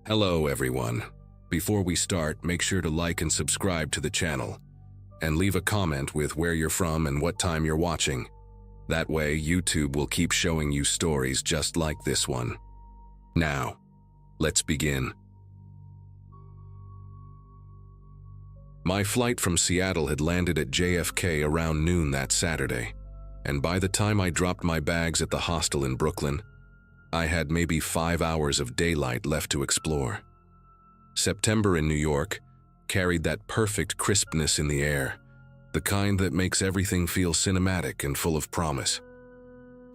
Hello everyone. Before we start, make sure to like and subscribe to the channel, and leave a comment with where you're from and what time you're watching. That way, YouTube will keep showing you stories just like this one. Now, let's begin. My flight from Seattle had landed at JFK around noon that Saturday, and by the time I dropped my bags at the hostel in Brooklyn, I had maybe 5 hours of daylight left to explore. September in New York carried that perfect crispness in the air, the kind that makes everything feel cinematic and full of promise.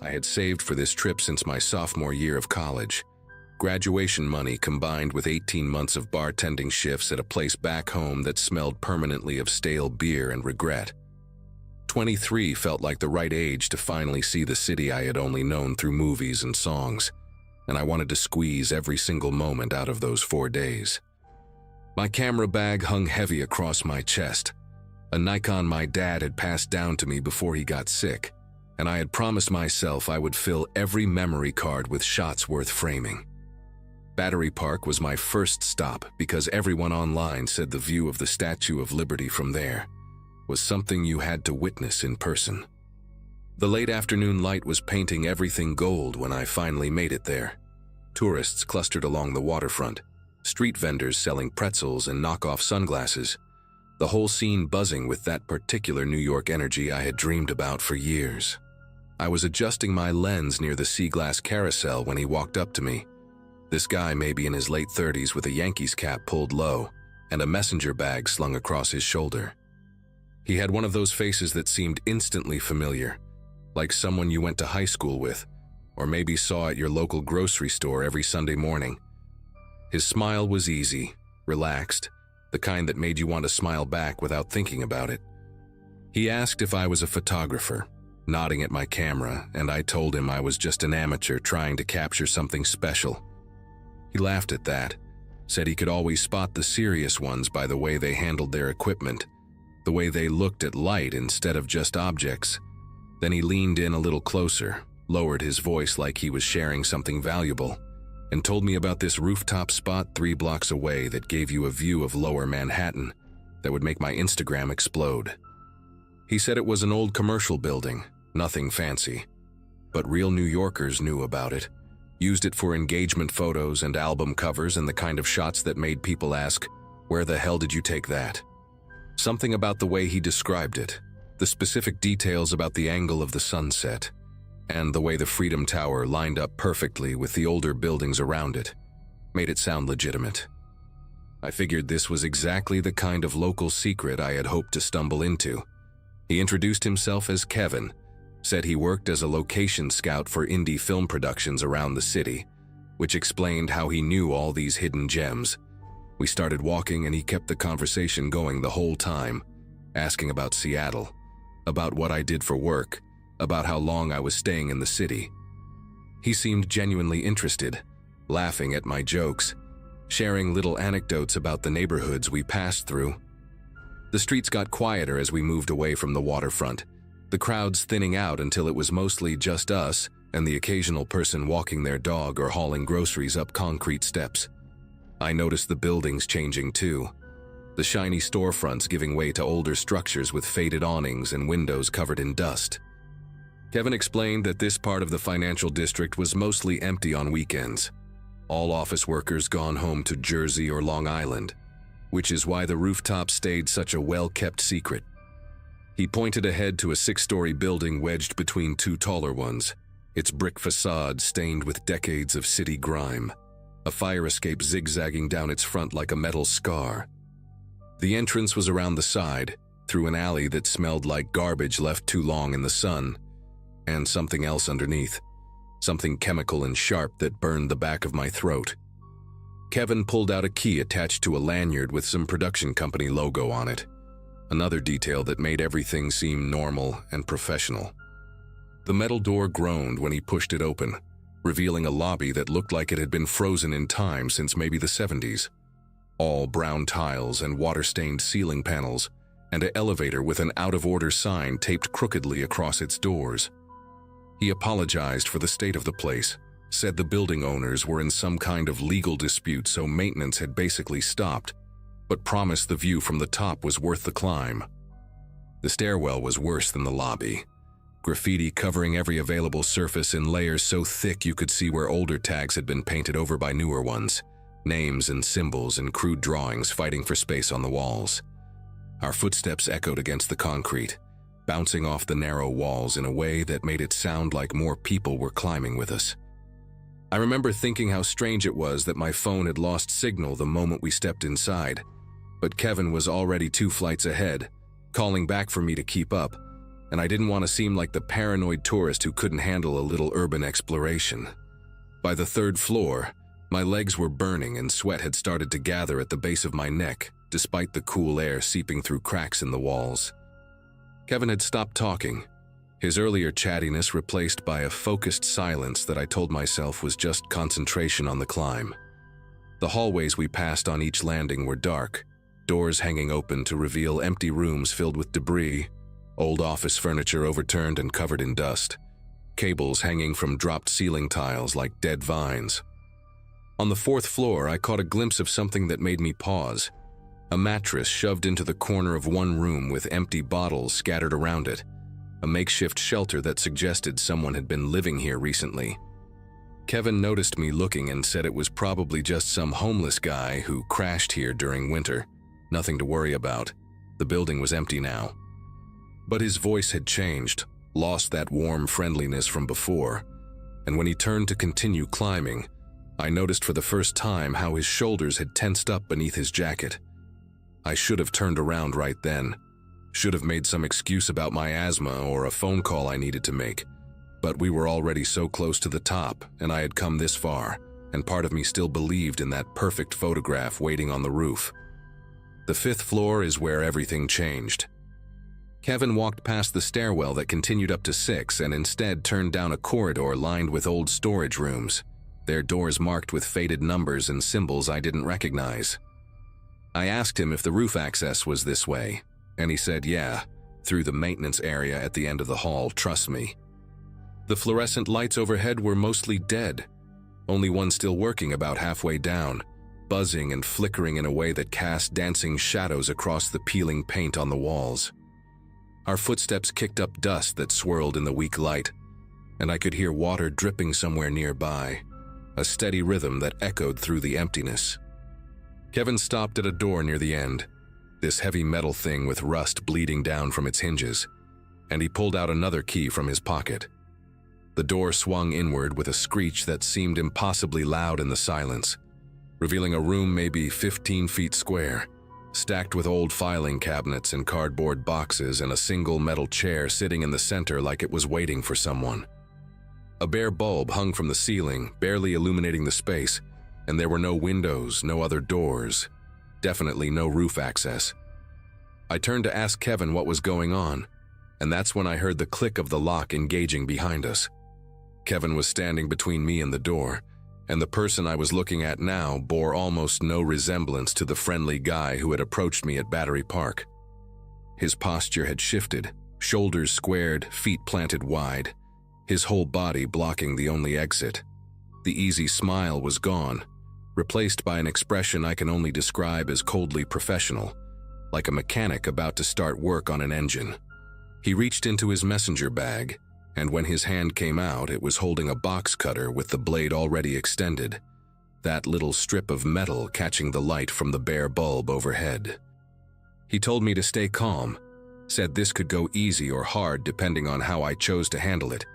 I had saved for this trip since my sophomore year of college. Graduation money combined with 18 months of bartending shifts at a place back home that smelled permanently of stale beer and regret. 23 felt like the right age to finally see the city I had only known through movies and songs, and I wanted to squeeze every single moment out of those 4 days. My camera bag hung heavy across my chest, a Nikon my dad had passed down to me before he got sick, and I had promised myself I would fill every memory card with shots worth framing. Battery Park was my first stop because everyone online said the view of the Statue of Liberty from there was something you had to witness in person. The late afternoon light was painting everything gold when I finally made it there. Tourists clustered along the waterfront, street vendors selling pretzels and knockoff sunglasses, the whole scene buzzing with that particular New York energy I had dreamed about for years. I was adjusting my lens near the sea glass carousel when he walked up to me. This guy maybe in his late 30s with a Yankees cap pulled low and a messenger bag slung across his shoulder. He had one of those faces that seemed instantly familiar, like someone you went to high school with, or maybe saw at your local grocery store every Sunday morning. His smile was easy, relaxed, the kind that made you want to smile back without thinking about it. He asked if I was a photographer, nodding at my camera, and I told him I was just an amateur trying to capture something special. He laughed at that, said he could always spot the serious ones by the way they handled their equipment, the way they looked at light instead of just objects. Then he leaned in a little closer, lowered his voice like he was sharing something valuable, and told me about this rooftop spot 3 blocks away that gave you a view of lower Manhattan that would make my Instagram explode. He said it was an old commercial building, nothing fancy, but real New Yorkers knew about it, used it for engagement photos and album covers and the kind of shots that made people ask, "Where the hell did you take that?" Something about the way he described it, the specific details about the angle of the sunset, and the way the Freedom Tower lined up perfectly with the older buildings around it, made it sound legitimate. I figured this was exactly the kind of local secret I had hoped to stumble into. He introduced himself as Kevin, said he worked as a location scout for indie film productions around the city, which explained how he knew all these hidden gems. We started walking and he kept the conversation going the whole time, asking about Seattle, about what I did for work, about how long I was staying in the city. He seemed genuinely interested, laughing at my jokes, sharing little anecdotes about the neighborhoods we passed through. The streets got quieter as we moved away from the waterfront, the crowds thinning out until it was mostly just us and the occasional person walking their dog or hauling groceries up concrete steps. I noticed the buildings changing too, the shiny storefronts giving way to older structures with faded awnings and windows covered in dust. Kevin explained that this part of the financial district was mostly empty on weekends, all office workers gone home to Jersey or Long Island, which is why the rooftop stayed such a well-kept secret. He pointed ahead to a 6-story building wedged between 2 taller ones, its brick facade stained with decades of city grime, a fire escape zigzagging down its front like a metal scar. The entrance was around the side, through an alley that smelled like garbage left too long in the sun, and something else underneath, something chemical and sharp that burned the back of my throat. Kevin pulled out a key attached to a lanyard with some production company logo on it, another detail that made everything seem normal and professional. The metal door groaned when he pushed it open, revealing a lobby that looked like it had been frozen in time since maybe the 70s. All brown tiles and water-stained ceiling panels, and an elevator with an out-of-order sign taped crookedly across its doors. He apologized for the state of the place, said the building owners were in some kind of legal dispute, so maintenance had basically stopped, but promised the view from the top was worth the climb. The stairwell was worse than the lobby. Graffiti covering every available surface in layers so thick you could see where older tags had been painted over by newer ones. Names and symbols and crude drawings fighting for space on the walls. Our footsteps echoed against the concrete, bouncing off the narrow walls in a way that made it sound like more people were climbing with us. I remember thinking how strange it was that my phone had lost signal the moment we stepped inside, but Kevin was already 2 flights ahead, calling back for me to keep up, and I didn't want to seem like the paranoid tourist who couldn't handle a little urban exploration. By the 3rd floor, my legs were burning and sweat had started to gather at the base of my neck, despite the cool air seeping through cracks in the walls. Kevin had stopped talking, his earlier chattiness replaced by a focused silence that I told myself was just concentration on the climb. The hallways we passed on each landing were dark, doors hanging open to reveal empty rooms filled with debris, old office furniture overturned and covered in dust, cables hanging from dropped ceiling tiles like dead vines. On the 4th floor, I caught a glimpse of something that made me pause. A mattress shoved into the corner of one room with empty bottles scattered around it, a makeshift shelter that suggested someone had been living here recently. Kevin noticed me looking and said it was probably just some homeless guy who crashed here during winter. Nothing to worry about. The building was empty now. But his voice had changed, lost that warm friendliness from before, and when he turned to continue climbing, I noticed for the first time how his shoulders had tensed up beneath his jacket. I should have turned around right then, should have made some excuse about my asthma or a phone call I needed to make, but we were already so close to the top and I had come this far, and part of me still believed in that perfect photograph waiting on the roof. The 5th floor is where everything changed. Kevin walked past the stairwell that continued up to 6 and instead turned down a corridor lined with old storage rooms, their doors marked with faded numbers and symbols I didn't recognize. I asked him if the roof access was this way, and he said yeah, through the maintenance area at the end of the hall, trust me. The fluorescent lights overhead were mostly dead, only one still working about halfway down, buzzing and flickering in a way that cast dancing shadows across the peeling paint on the walls. Our footsteps kicked up dust that swirled in the weak light, and I could hear water dripping somewhere nearby, a steady rhythm that echoed through the emptiness. Kevin stopped at a door near the end, this heavy metal thing with rust bleeding down from its hinges, and he pulled out another key from his pocket. The door swung inward with a screech that seemed impossibly loud in the silence, revealing a room maybe 15 feet square, stacked with old filing cabinets and cardboard boxes and a single metal chair sitting in the center like it was waiting for someone. A bare bulb hung from the ceiling, barely illuminating the space, and there were no windows, no other doors, definitely no roof access. I turned to ask Kevin what was going on, and that's when I heard the click of the lock engaging behind us. Kevin was standing between me and the door, and the person I was looking at now bore almost no resemblance to the friendly guy who had approached me at Battery Park. His posture had shifted, shoulders squared, feet planted wide, his whole body blocking the only exit. The easy smile was gone, replaced by an expression I can only describe as coldly professional, like a mechanic about to start work on an engine. He reached into his messenger bag, and when his hand came out, it was holding a box cutter with the blade already extended, that little strip of metal catching the light from the bare bulb overhead. He told me to stay calm, said this could go easy or hard depending on how I chose to handle it,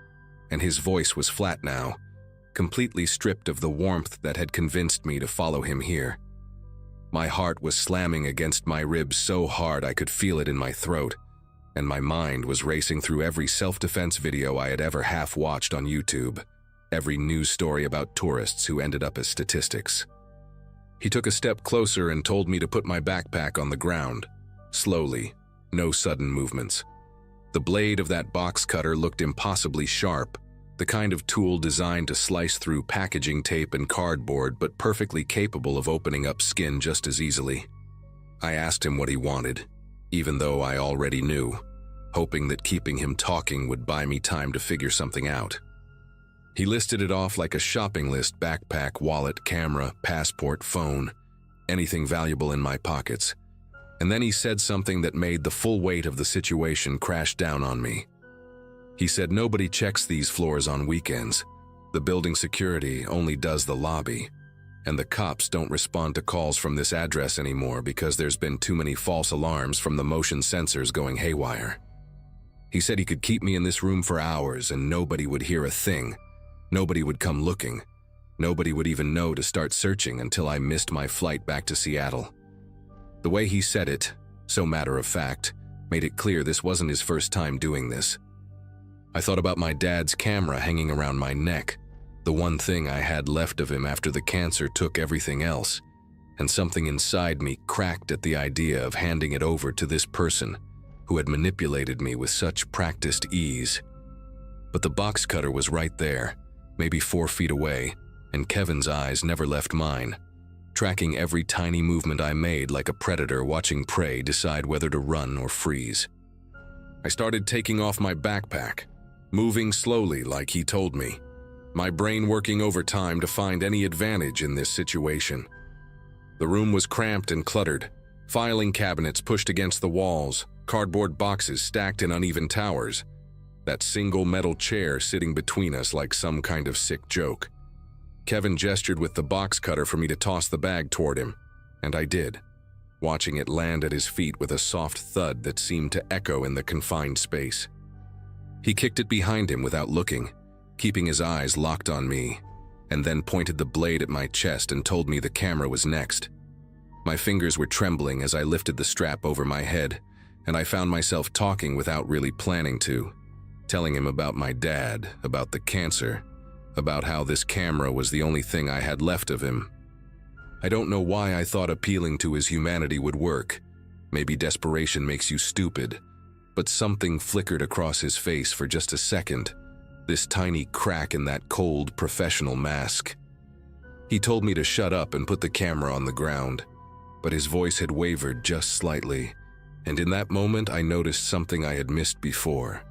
and his voice was flat now, completely stripped of the warmth that had convinced me to follow him here. My heart was slamming against my ribs so hard I could feel it in my throat, and my mind was racing through every self-defense video I had ever half-watched on YouTube, every news story about tourists who ended up as statistics. He took a step closer and told me to put my backpack on the ground, slowly, no sudden movements. The blade of that box cutter looked impossibly sharp, the kind of tool designed to slice through packaging tape and cardboard but perfectly capable of opening up skin just as easily. I asked him what he wanted, even though I already knew, hoping that keeping him talking would buy me time to figure something out. He listed it off like a shopping list: backpack, wallet, camera, passport, phone, anything valuable in my pockets. And then he said something that made the full weight of the situation crash down on me. He said nobody checks these floors on weekends. The building security only does the lobby. And the cops don't respond to calls from this address anymore because there's been too many false alarms from the motion sensors going haywire. He said he could keep me in this room for hours and nobody would hear a thing. Nobody would come looking. Nobody would even know to start searching until I missed my flight back to Seattle. The way he said it, so matter of fact, made it clear this wasn't his first time doing this. I thought about my dad's camera hanging around my neck, the one thing I had left of him after the cancer took everything else, and something inside me cracked at the idea of handing it over to this person who had manipulated me with such practiced ease. But the box cutter was right there, maybe 4 feet away, and Kevin's eyes never left mine, tracking every tiny movement I made like a predator watching prey decide whether to run or freeze. I started taking off my backpack, moving slowly like he told me, my brain working overtime to find any advantage in this situation. The room was cramped and cluttered, filing cabinets pushed against the walls, cardboard boxes stacked in uneven towers, that single metal chair sitting between us like some kind of sick joke. Kevin gestured with the box cutter for me to toss the bag toward him, and I did, watching it land at his feet with a soft thud that seemed to echo in the confined space. He kicked it behind him without looking, keeping his eyes locked on me, and then pointed the blade at my chest and told me the camera was next. My fingers were trembling as I lifted the strap over my head, and I found myself talking without really planning to, telling him about my dad, about the cancer, about how this camera was the only thing I had left of him. I don't know why I thought appealing to his humanity would work. Maybe desperation makes you stupid, but something flickered across his face for just a second, this tiny crack in that cold, professional mask. He told me to shut up and put the camera on the ground, but his voice had wavered just slightly, and in that moment I noticed something I had missed before.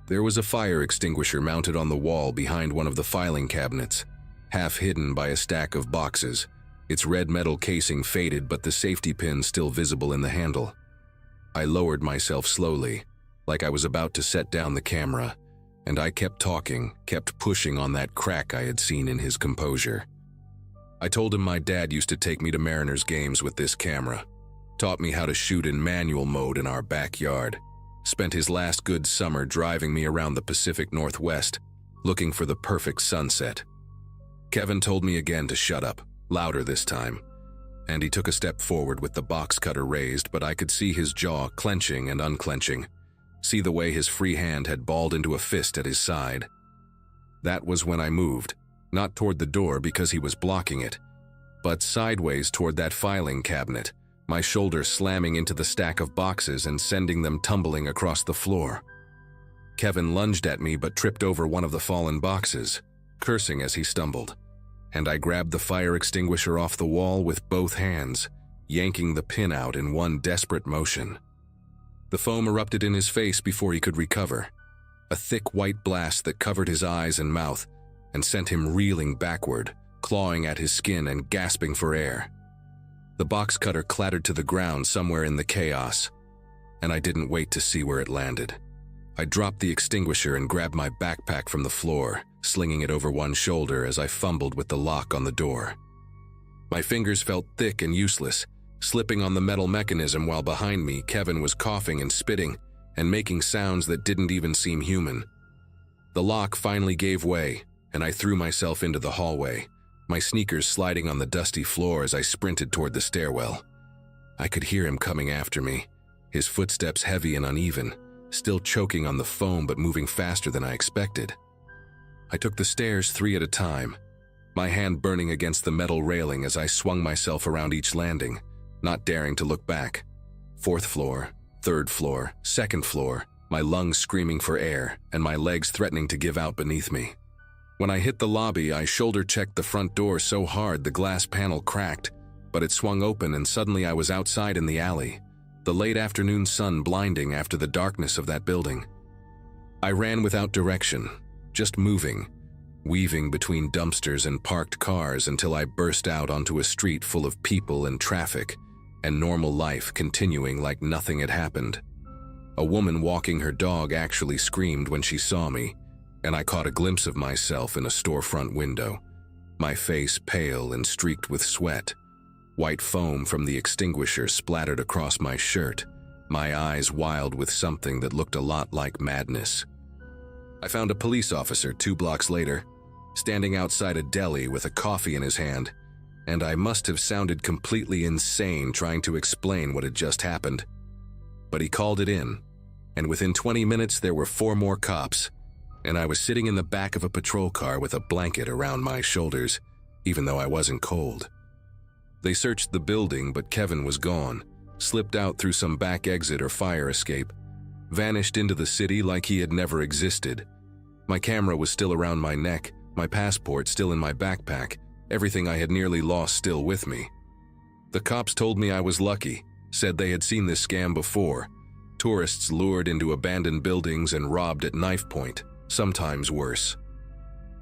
There was a fire extinguisher mounted on the wall behind one of the filing cabinets, half hidden by a stack of boxes, its red metal casing faded but the safety pin still visible in the handle. I lowered myself slowly, like I was about to set down the camera, and I kept talking, kept pushing on that crack I had seen in his composure. I told him my dad used to take me to Mariners games with this camera, taught me how to shoot in manual mode in our backyard, spent his last good summer driving me around the Pacific Northwest, looking for the perfect sunset. Kevin told me again to shut up, louder this time, and he took a step forward with the box cutter raised, but I could see his jaw clenching and unclenching, see the way his free hand had balled into a fist at his side. That was when I moved, not toward the door because he was blocking it, but sideways toward that filing cabinet, my shoulder slamming into the stack of boxes and sending them tumbling across the floor. Kevin lunged at me but tripped over one of the fallen boxes, cursing as he stumbled, and I grabbed the fire extinguisher off the wall with both hands, yanking the pin out in one desperate motion. The foam erupted in his face before he could recover, a thick white blast that covered his eyes and mouth and sent him reeling backward, clawing at his skin and gasping for air. The box cutter clattered to the ground somewhere in the chaos, and I didn't wait to see where it landed. I dropped the extinguisher and grabbed my backpack from the floor, slinging it over one shoulder as I fumbled with the lock on the door. My fingers felt thick and useless, slipping on the metal mechanism while behind me Kevin was coughing and spitting and making sounds that didn't even seem human. The lock finally gave way, and I threw myself into the hallway, my sneakers sliding on the dusty floor as I sprinted toward the stairwell. I could hear him coming after me, his footsteps heavy and uneven, still choking on the foam but moving faster than I expected. I took the stairs 3 at a time, my hand burning against the metal railing as I swung myself around each landing, not daring to look back. 4th floor, 3rd floor, 2nd floor, my lungs screaming for air and my legs threatening to give out beneath me. When I hit the lobby, I shoulder-checked the front door so hard the glass panel cracked, but it swung open and suddenly I was outside in the alley, the late afternoon sun blinding after the darkness of that building. I ran without direction, just moving, weaving between dumpsters and parked cars until I burst out onto a street full of people and traffic, and normal life continuing like nothing had happened. A woman walking her dog actually screamed when she saw me, and I caught a glimpse of myself in a storefront window, my face pale and streaked with sweat. White foam from the extinguisher splattered across my shirt, my eyes wild with something that looked a lot like madness. I found a police officer 2 blocks later, standing outside a deli with a coffee in his hand, and I must have sounded completely insane trying to explain what had just happened. But he called it in, and within 20 minutes there were 4 more cops, and I was sitting in the back of a patrol car with a blanket around my shoulders, even though I wasn't cold. They searched the building, but Kevin was gone, slipped out through some back exit or fire escape, vanished into the city like he had never existed. My camera was still around my neck, my passport still in my backpack, everything I had nearly lost still with me. The cops told me I was lucky, said they had seen this scam before. Tourists lured into abandoned buildings and robbed at knife point, sometimes worse.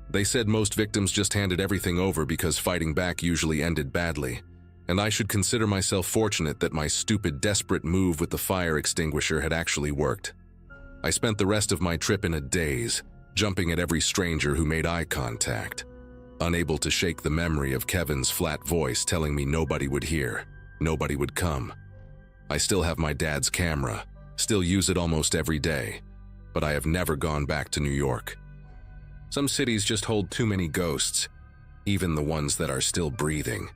They said most victims just handed everything over because fighting back usually ended badly, and I should consider myself fortunate that my stupid, desperate move with the fire extinguisher had actually worked. I spent the rest of my trip in a daze, jumping at every stranger who made eye contact, unable to shake the memory of Kevin's flat voice telling me nobody would hear, nobody would come. I still have my dad's camera, still use it almost every day, but I have never gone back to New York. Some cities just hold too many ghosts, even the ones that are still breathing.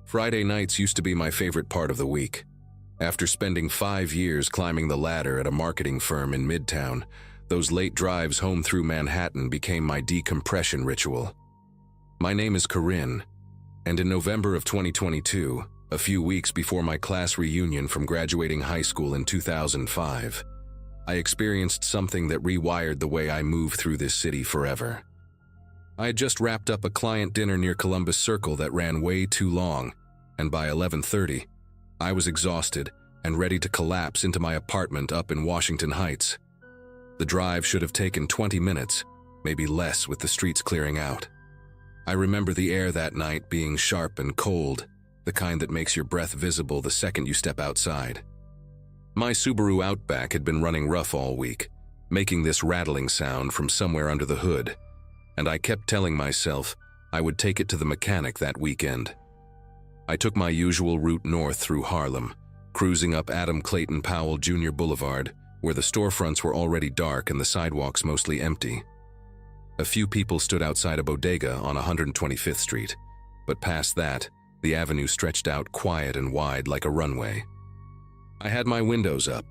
Friday nights used to be my favorite part of the week. After spending 5 years climbing the ladder at a marketing firm in Midtown, those late drives home through Manhattan became my decompression ritual. My name is Corinne, and in November of 2022, a few weeks before my class reunion from graduating high school in 2005, I experienced something that rewired the way I move through this city forever. I had just wrapped up a client dinner near Columbus Circle that ran way too long, and by 11:30, I was exhausted and ready to collapse into my apartment up in Washington Heights. The drive should have taken 20 minutes, maybe less with the streets clearing out. I remember the air that night being sharp and cold, the kind that makes your breath visible the second you step outside. My Subaru Outback had been running rough all week, making this rattling sound from somewhere under the hood, and I kept telling myself I would take it to the mechanic that weekend. I took my usual route north through Harlem, cruising up Adam Clayton Powell Jr. Boulevard, where the storefronts were already dark and the sidewalks mostly empty. A few people stood outside a bodega on 125th Street, but past that, the avenue stretched out quiet and wide like a runway. I had my windows up,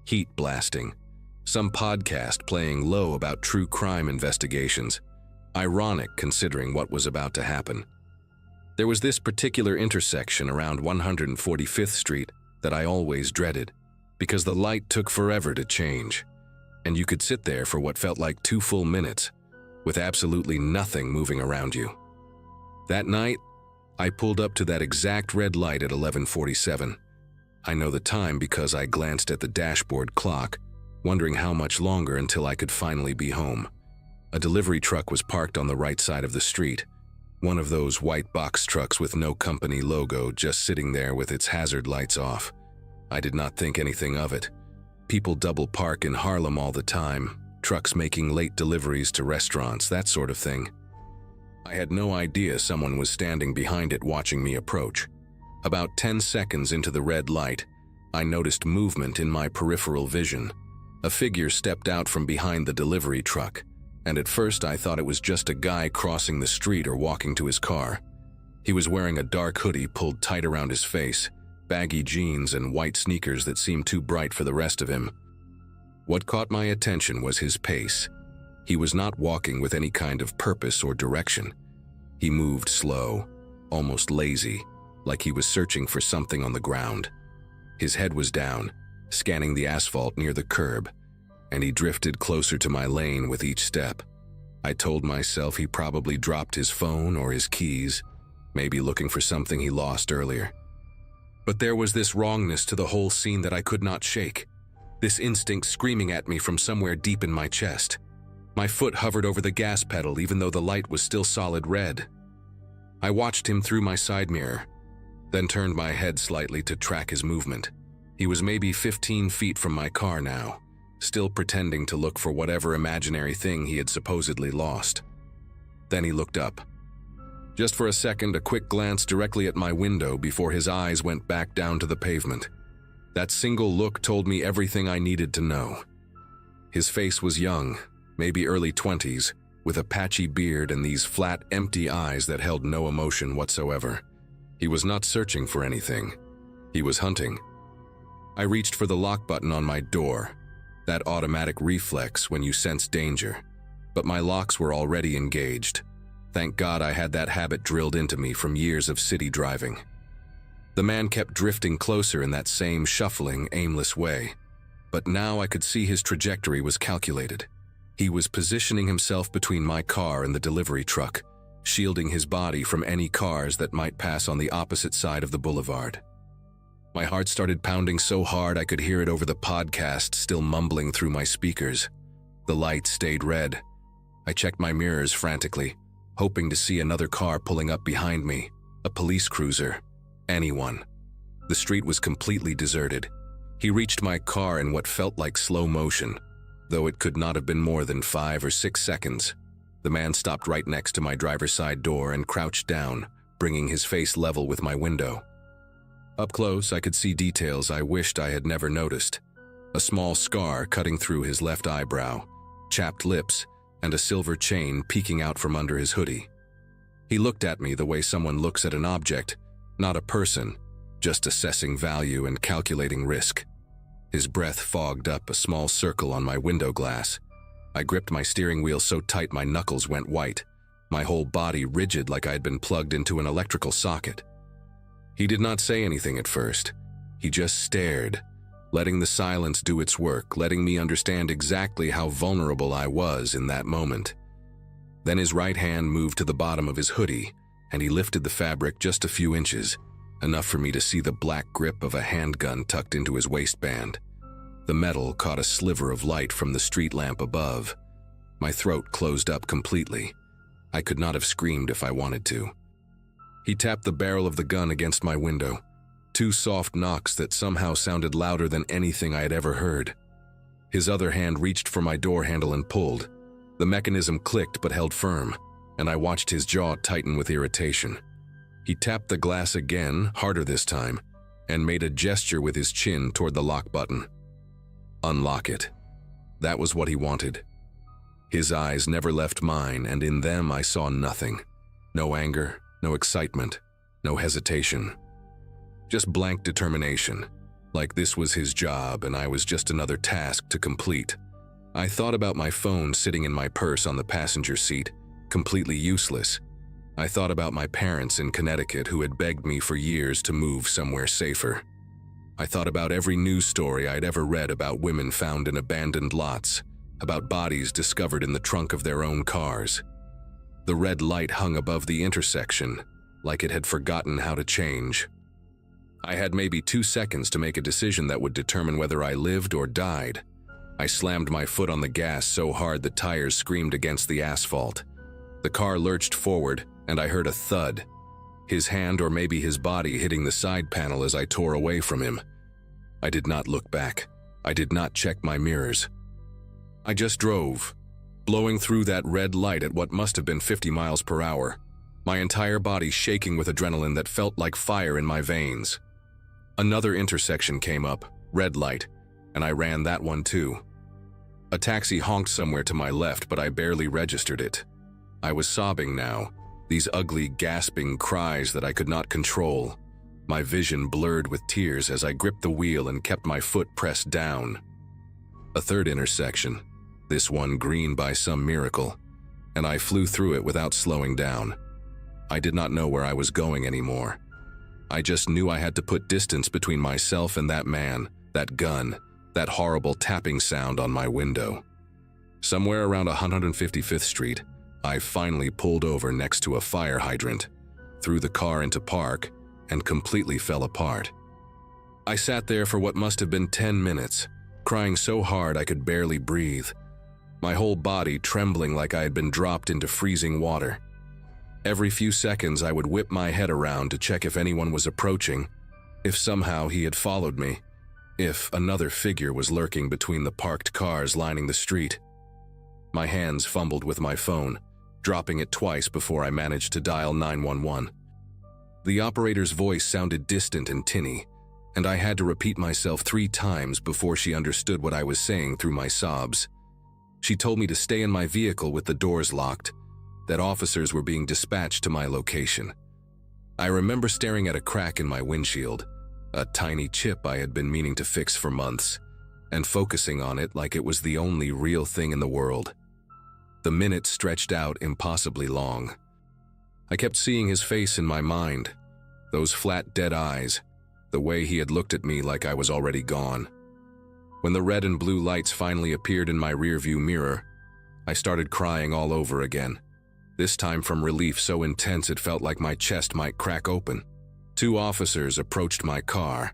heat blasting, some podcast playing low about true crime investigations, ironic considering what was about to happen. There was this particular intersection around 145th Street that I always dreaded, because the light took forever to change, and you could sit there for what felt like 2 full minutes, with absolutely nothing moving around you. That night, I pulled up to that exact red light at 11:47. I know the time because I glanced at the dashboard clock, wondering how much longer until I could finally be home. A delivery truck was parked on the right side of the street, one of those white box trucks with no company logo just sitting there with its hazard lights off. I did not think anything of it. People double park in Harlem all the time, trucks making late deliveries to restaurants, that sort of thing. I had no idea someone was standing behind it watching me approach. About 10 seconds into the red light, I noticed movement in my peripheral vision. A figure stepped out from behind the delivery truck, and at first I thought it was just a guy crossing the street or walking to his car. He was wearing a dark hoodie pulled tight around his face, baggy jeans and white sneakers that seemed too bright for the rest of him. What caught my attention was his pace. He was not walking with any kind of purpose or direction. He moved slow, almost lazy, like he was searching for something on the ground. His head was down, scanning the asphalt near the curb, and he drifted closer to my lane with each step. I told myself he probably dropped his phone or his keys, maybe looking for something he lost earlier. But there was this wrongness to the whole scene that I could not shake. This instinct screaming at me from somewhere deep in my chest. My foot hovered over the gas pedal even though the light was still solid red. I watched him through my side mirror, then turned my head slightly to track his movement. He was maybe 15 feet from my car now, still pretending to look for whatever imaginary thing he had supposedly lost. Then he looked up. Just for a second, a quick glance directly at my window before his eyes went back down to the pavement. That single look told me everything I needed to know. His face was young, maybe early 20s, with a patchy beard and these flat, empty eyes that held no emotion whatsoever. He was not searching for anything. He was hunting. I reached for the lock button on my door, that automatic reflex when you sense danger, but my locks were already engaged. Thank God I had that habit drilled into me from years of city driving. The man kept drifting closer in that same shuffling, aimless way, but now I could see his trajectory was calculated. He was positioning himself between my car and the delivery truck, shielding his body from any cars that might pass on the opposite side of the boulevard. My heart started pounding so hard I could hear it over the podcast still mumbling through my speakers. The light stayed red. I checked my mirrors frantically, hoping to see another car pulling up behind me, a police cruiser, anyone. The street was completely deserted. He reached my car in what felt like slow motion, though it could not have been more than 5 or 6 seconds. The man stopped right next to my driver's side door and crouched down, bringing his face level with my window. Up close, I could see details I wished I had never noticed. A small scar cutting through his left eyebrow, chapped lips, and a silver chain peeking out from under his hoodie. He looked at me the way someone looks at an object, not a person, just assessing value and calculating risk. His breath fogged up a small circle on my window glass. I gripped my steering wheel so tight my knuckles went white, my whole body rigid like I had been plugged into an electrical socket. He did not say anything at first. He just stared, letting the silence do its work, letting me understand exactly how vulnerable I was in that moment. Then his right hand moved to the bottom of his hoodie, and he lifted the fabric just a few inches, enough for me to see the black grip of a handgun tucked into his waistband. The metal caught a sliver of light from the street lamp above. My throat closed up completely. I could not have screamed if I wanted to. He tapped the barrel of the gun against my window, 2 soft knocks that somehow sounded louder than anything I had ever heard. His other hand reached for my door handle and pulled. The mechanism clicked but held firm, and I watched his jaw tighten with irritation. He tapped the glass again, harder this time, and made a gesture with his chin toward the lock button. Unlock it. That was what he wanted. His eyes never left mine, and in them I saw nothing. No anger, no excitement, no hesitation. Just blank determination, like this was his job and I was just another task to complete. I thought about my phone sitting in my purse on the passenger seat, completely useless. I thought about my parents in Connecticut who had begged me for years to move somewhere safer. I thought about every news story I'd ever read about women found in abandoned lots, about bodies discovered in the trunk of their own cars. The red light hung above the intersection, like it had forgotten how to change. I had maybe 2 seconds to make a decision that would determine whether I lived or died. I slammed my foot on the gas so hard the tires screamed against the asphalt. The car lurched forward, and I heard a thud. His hand or maybe his body hitting the side panel as I tore away from him. I did not look back. I did not check my mirrors. I just drove, blowing through that red light at what must have been 50 miles per hour, my entire body shaking with adrenaline that felt like fire in my veins. Another intersection came up, red light, and I ran that one too. A taxi honked somewhere to my left, but I barely registered it. I was sobbing now, these ugly, gasping cries that I could not control. My vision blurred with tears as I gripped the wheel and kept my foot pressed down. A third intersection, this one green by some miracle, and I flew through it without slowing down. I did not know where I was going anymore. I just knew I had to put distance between myself and that man, that gun, that horrible tapping sound on my window. Somewhere around 155th Street, I finally pulled over next to a fire hydrant, threw the car into park, and completely fell apart. I sat there for what must have been 10 minutes, crying so hard I could barely breathe, my whole body trembling like I had been dropped into freezing water. Every few seconds I would whip my head around to check if anyone was approaching, if somehow he had followed me, if another figure was lurking between the parked cars lining the street. My hands fumbled with my phone, dropping it twice before I managed to dial 911. The operator's voice sounded distant and tinny, and I had to repeat myself 3 times before she understood what I was saying through my sobs. She told me to stay in my vehicle with the doors locked, that officers were being dispatched to my location. I remember staring at a crack in my windshield, a tiny chip I had been meaning to fix for months, and focusing on it like it was the only real thing in the world. The minutes stretched out impossibly long. I kept seeing his face in my mind, those flat, dead eyes, the way he had looked at me like I was already gone. When the red and blue lights finally appeared in my rearview mirror, I started crying all over again, this time from relief so intense it felt like my chest might crack open. 2 officers approached my car,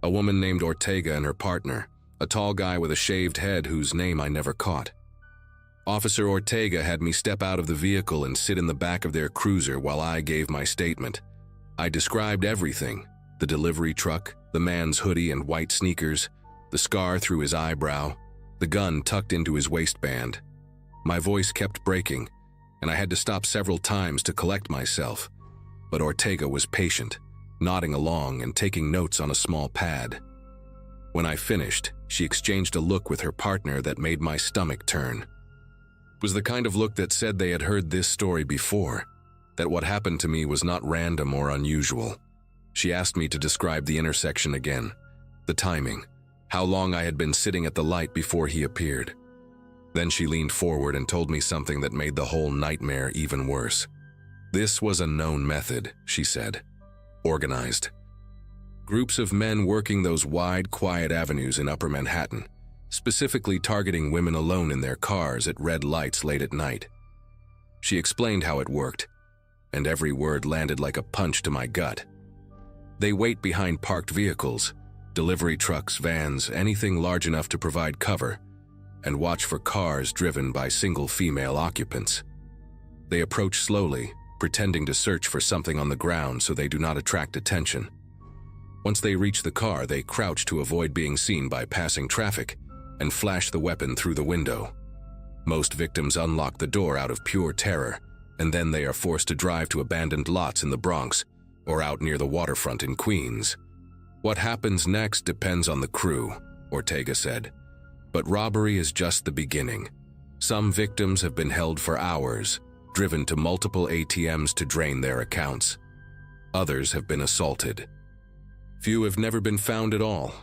a woman named Ortega and her partner, a tall guy with a shaved head whose name I never caught. Officer Ortega had me step out of the vehicle and sit in the back of their cruiser while I gave my statement. I described everything: the delivery truck, the man's hoodie and white sneakers, the scar through his eyebrow, the gun tucked into his waistband. My voice kept breaking, and I had to stop several times to collect myself. But Ortega was patient, nodding along and taking notes on a small pad. When I finished, she exchanged a look with her partner that made my stomach turn. It was the kind of look that said they had heard this story before, that what happened to me was not random or unusual. She asked me to describe the intersection again, the timing, how long I had been sitting at the light before he appeared. Then she leaned forward and told me something that made the whole nightmare even worse. This was a known method, she said. Organized. Groups of men working those wide, quiet avenues in Upper Manhattan, specifically targeting women alone in their cars at red lights late at night. She explained how it worked, and every word landed like a punch to my gut. They wait behind parked vehicles, delivery trucks, vans, anything large enough to provide cover, and watch for cars driven by single female occupants. They approach slowly, pretending to search for something on the ground so they do not attract attention. Once they reach the car, they crouch to avoid being seen by passing traffic and flash the weapon through the window. Most victims unlock the door out of pure terror, and then they are forced to drive to abandoned lots in the Bronx or out near the waterfront in Queens. What happens next depends on the crew, Ortega said. But robbery is just the beginning. Some victims have been held for hours, driven to multiple ATMs to drain their accounts. Others have been assaulted. Few have never been found at all.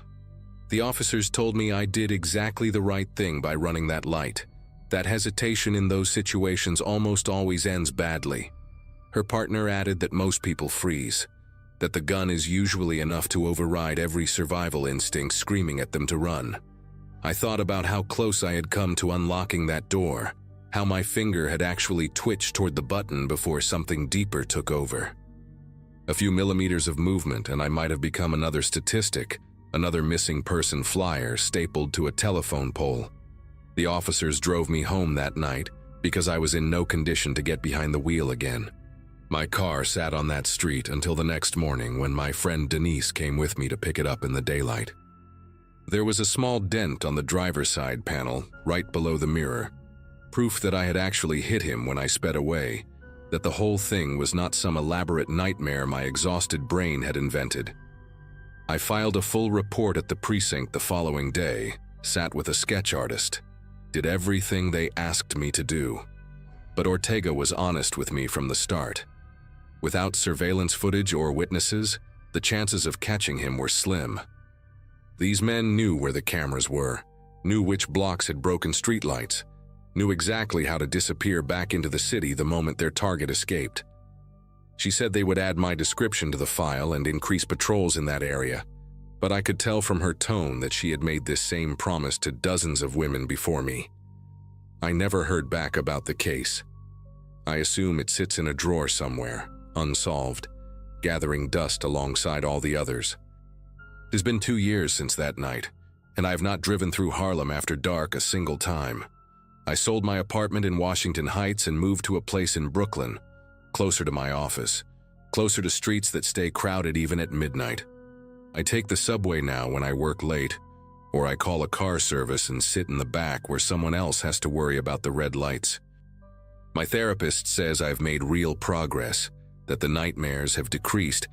The officers told me I did exactly the right thing by running that light. That hesitation in those situations almost always ends badly. Her partner added that most people freeze, that the gun is usually enough to override every survival instinct screaming at them to run. I thought about how close I had come to unlocking that door, how my finger had actually twitched toward the button before something deeper took over. A few millimeters of movement and I might have become another statistic, another missing person flyer stapled to a telephone pole. The officers drove me home that night because I was in no condition to get behind the wheel again. My car sat on that street until the next morning when my friend Denise came with me to pick it up in the daylight. There was a small dent on the driver's side panel, right below the mirror, proof that I had actually hit him when I sped away, that the whole thing was not some elaborate nightmare my exhausted brain had invented. I filed a full report at the precinct the following day, sat with a sketch artist, did everything they asked me to do. But Ortega was honest with me from the start. Without surveillance footage or witnesses, the chances of catching him were slim. These men knew where the cameras were, knew which blocks had broken streetlights, knew exactly how to disappear back into the city the moment their target escaped. She said they would add my description to the file and increase patrols in that area, but I could tell from her tone that she had made this same promise to dozens of women before me. I never heard back about the case. I assume it sits in a drawer somewhere, unsolved, gathering dust alongside all the others. It has been 2 years since that night, and I have not driven through Harlem after dark a single time. I sold my apartment in Washington Heights and moved to a place in Brooklyn, closer to my office, closer to streets that stay crowded even at midnight. I take the subway now when I work late, or I call a car service and sit in the back where someone else has to worry about the red lights. My therapist says I've made real progress, that the nightmares have decreased,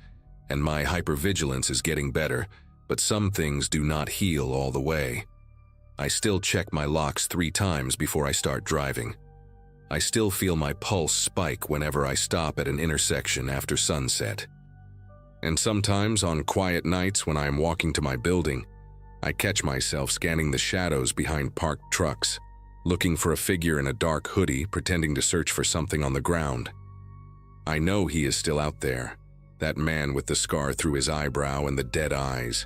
and my hypervigilance is getting better, but some things do not heal all the way. I still check my locks 3 times before I start driving. I still feel my pulse spike whenever I stop at an intersection after sunset. And sometimes on quiet nights when I am walking to my building, I catch myself scanning the shadows behind parked trucks, looking for a figure in a dark hoodie pretending to search for something on the ground. I know he is still out there, that man with the scar through his eyebrow and the dead eyes.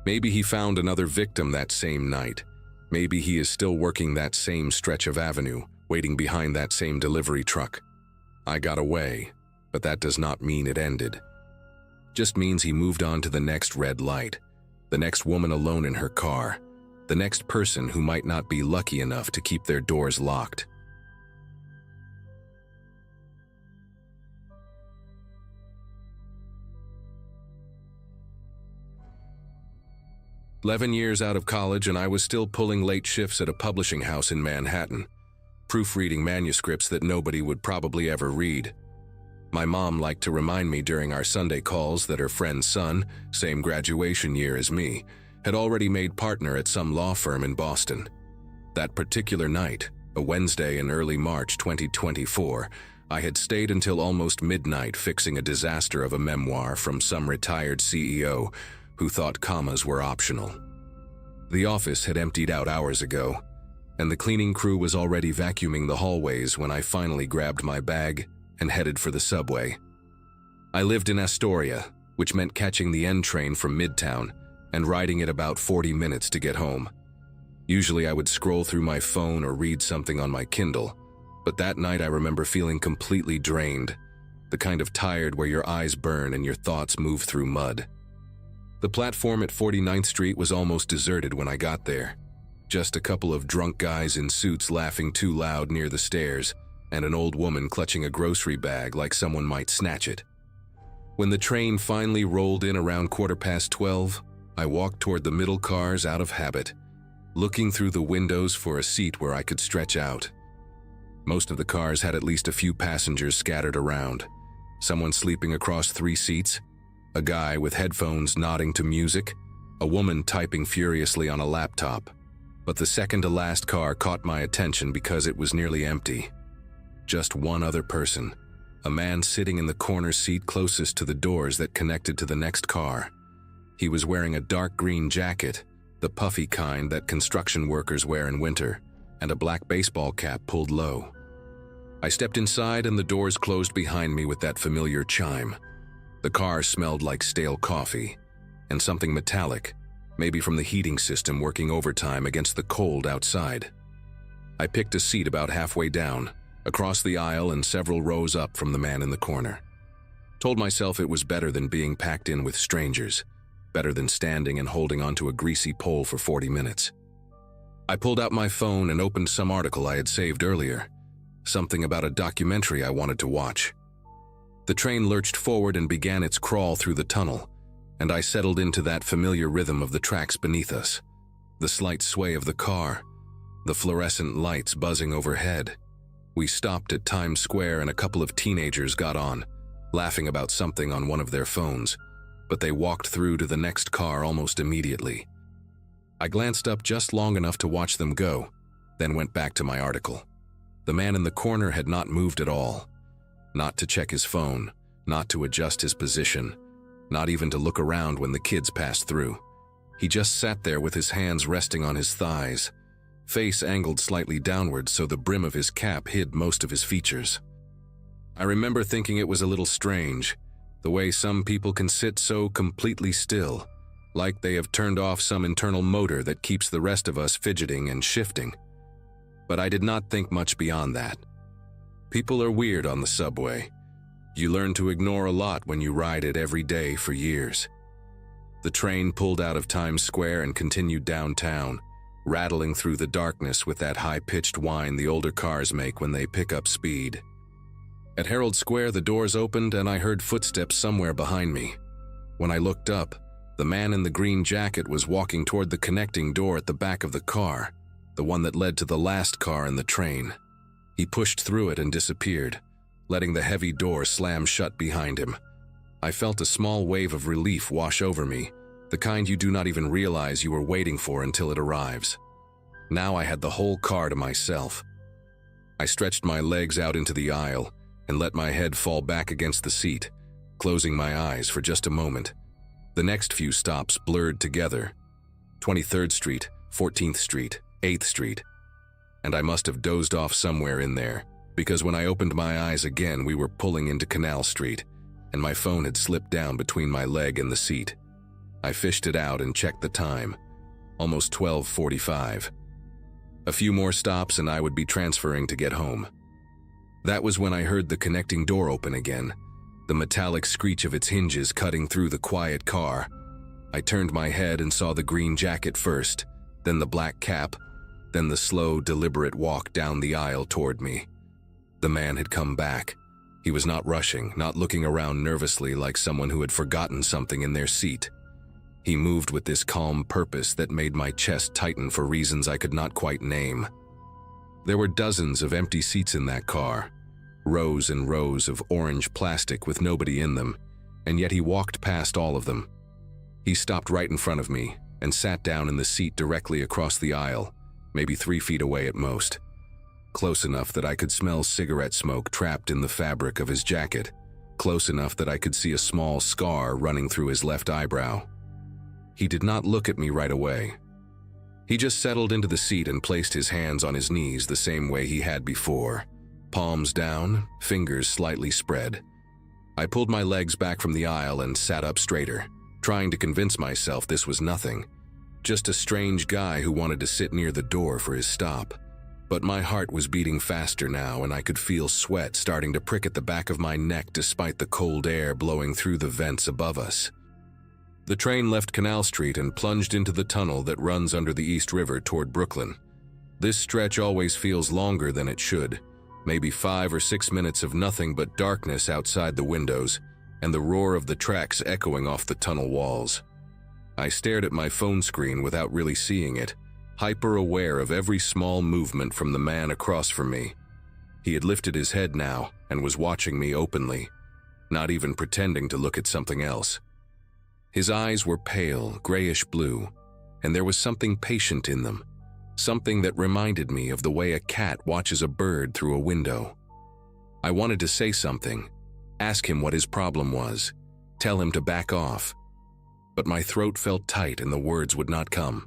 Maybe he found another victim that same night. Maybe he is still working that same stretch of avenue, waiting behind that same delivery truck. I got away, but that does not mean it ended. Just means he moved on to the next red light, the next woman alone in her car, the next person who might not be lucky enough to keep their doors locked. "11 years out of college and I was still pulling late shifts at a publishing house in Manhattan, proofreading manuscripts that nobody would probably ever read. My mom liked to remind me during our Sunday calls that her friend's son, same graduation year as me, had already made partner at some law firm in Boston. That particular night, a Wednesday in early March 2024, I had stayed until almost midnight fixing a disaster of a memoir from some retired CEO who thought commas were optional. The office had emptied out hours ago, and the cleaning crew was already vacuuming the hallways when I finally grabbed my bag and headed for the subway. I lived in Astoria, which meant catching the N train from Midtown and riding it about 40 minutes to get home. Usually I would scroll through my phone or read something on my Kindle, but that night I remember feeling completely drained, the kind of tired where your eyes burn and your thoughts move through mud. The platform at 49th Street was almost deserted when I got there. Just a couple of drunk guys in suits laughing too loud near the stairs, and an old woman clutching a grocery bag like someone might snatch it. When the train finally rolled in around 12:15, I walked toward the middle cars out of habit, looking through the windows for a seat where I could stretch out. Most of the cars had at least a few passengers scattered around, someone sleeping across 3 seats, a guy with headphones nodding to music, a woman typing furiously on a laptop. But the second-to-last car caught my attention because it was nearly empty. Just one other person, a man sitting in the corner seat closest to the doors that connected to the next car. He was wearing a dark green jacket, the puffy kind that construction workers wear in winter, and a black baseball cap pulled low. I stepped inside and the doors closed behind me with that familiar chime. The car smelled like stale coffee, and something metallic, maybe from the heating system working overtime against the cold outside. I picked a seat about halfway down, across the aisle and several rows up from the man in the corner. Told myself it was better than being packed in with strangers, better than standing and holding onto a greasy pole for 40 minutes. I pulled out my phone and opened some article I had saved earlier, something about a documentary I wanted to watch. The train lurched forward and began its crawl through the tunnel, and I settled into that familiar rhythm of the tracks beneath us, the slight sway of the car, the fluorescent lights buzzing overhead. We stopped at Times Square and a couple of teenagers got on, laughing about something on one of their phones, but they walked through to the next car almost immediately. I glanced up just long enough to watch them go, then went back to my article. The man in the corner had not moved at all. Not to check his phone, not to adjust his position, not even to look around when the kids passed through. He just sat there with his hands resting on his thighs, face angled slightly downward so the brim of his cap hid most of his features. I remember thinking it was a little strange, the way some people can sit so completely still, like they have turned off some internal motor that keeps the rest of us fidgeting and shifting. But I did not think much beyond that. People are weird on the subway. You learn to ignore a lot when you ride it every day for years. The train pulled out of Times Square and continued downtown, rattling through the darkness with that high-pitched whine the older cars make when they pick up speed. At Herald Square, the doors opened and I heard footsteps somewhere behind me. When I looked up, the man in the green jacket was walking toward the connecting door at the back of the car, the one that led to the last car in the train. He pushed through it and disappeared, letting the heavy door slam shut behind him. I felt a small wave of relief wash over me, the kind you do not even realize you are waiting for until it arrives. Now I had the whole car to myself. I stretched my legs out into the aisle and let my head fall back against the seat, closing my eyes for just a moment. The next few stops blurred together. 23rd Street, 14th Street, 8th Street. And I must have dozed off somewhere in there, because when I opened my eyes again, we were pulling into Canal Street, and my phone had slipped down between my leg and the seat. I fished it out and checked the time. Almost 12:45. A few more stops and I would be transferring to get home. That was when I heard the connecting door open again, the metallic screech of its hinges cutting through the quiet car. I turned my head and saw the green jacket first, then the black cap, then the slow, deliberate walk down the aisle toward me. The man had come back. He was not rushing, not looking around nervously like someone who had forgotten something in their seat. He moved with this calm purpose that made my chest tighten for reasons I could not quite name. There were dozens of empty seats in that car, rows and rows of orange plastic with nobody in them, and yet he walked past all of them. He stopped right in front of me and sat down in the seat directly across the aisle, maybe 3 feet away at most, close enough that I could smell cigarette smoke trapped in the fabric of his jacket, close enough that I could see a small scar running through his left eyebrow. He did not look at me right away. He just settled into the seat and placed his hands on his knees the same way he had before, palms down, fingers slightly spread. I pulled my legs back from the aisle and sat up straighter, trying to convince myself this was nothing, just a strange guy who wanted to sit near the door for his stop. But my heart was beating faster now and I could feel sweat starting to prick at the back of my neck despite the cold air blowing through the vents above us. The train left Canal Street and plunged into the tunnel that runs under the East River toward Brooklyn. This stretch always feels longer than it should, maybe 5 or 6 minutes of nothing but darkness outside the windows and the roar of the tracks echoing off the tunnel walls. I stared at my phone screen without really seeing it, hyper-aware of every small movement from the man across from me. He had lifted his head now and was watching me openly, not even pretending to look at something else. His eyes were pale, grayish blue, and there was something patient in them, something that reminded me of the way a cat watches a bird through a window. I wanted to say something, ask him what his problem was, tell him to back off, but my throat felt tight and the words would not come.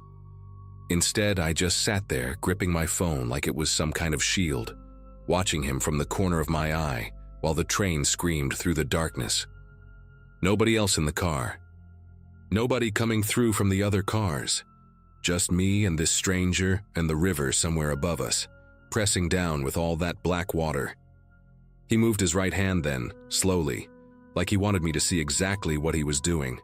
Instead, I just sat there, gripping my phone like it was some kind of shield, watching him from the corner of my eye while the train screamed through the darkness. Nobody else in the car. Nobody coming through from the other cars. Just me and this stranger and the river somewhere above us, pressing down with all that black water. He moved his right hand then, slowly, like he wanted me to see exactly what he was doing.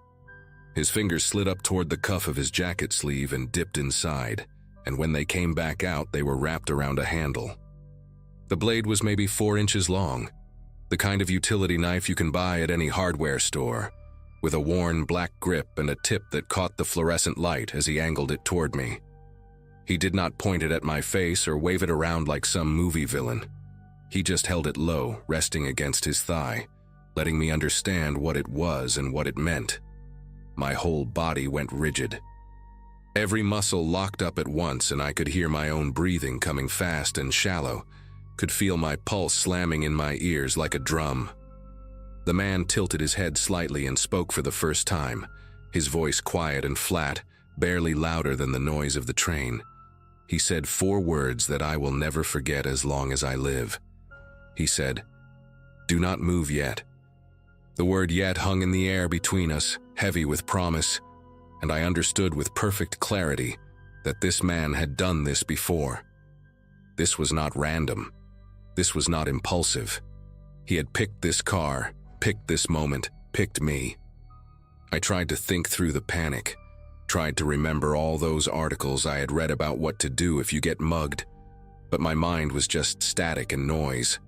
His fingers slid up toward the cuff of his jacket sleeve and dipped inside, and when they came back out, they were wrapped around a handle. The blade was maybe 4 inches long, the kind of utility knife you can buy at any hardware store, with a worn black grip and a tip that caught the fluorescent light as he angled it toward me. He did not point it at my face or wave it around like some movie villain. He just held it low, resting against his thigh, letting me understand what it was and what it meant. My whole body went rigid. Every muscle locked up at once and I could hear my own breathing coming fast and shallow, could feel my pulse slamming in my ears like a drum. The man tilted his head slightly and spoke for the first time, his voice quiet and flat, barely louder than the noise of the train. He said 4 words that I will never forget as long as I live. He said, "Do not move yet." The word yet hung in the air between us, heavy with promise, and I understood with perfect clarity that this man had done this before. This was not random. This was not impulsive. He had picked this car, picked this moment, picked me. I tried to think through the panic, tried to remember all those articles I had read about what to do if you get mugged, but my mind was just static and noise.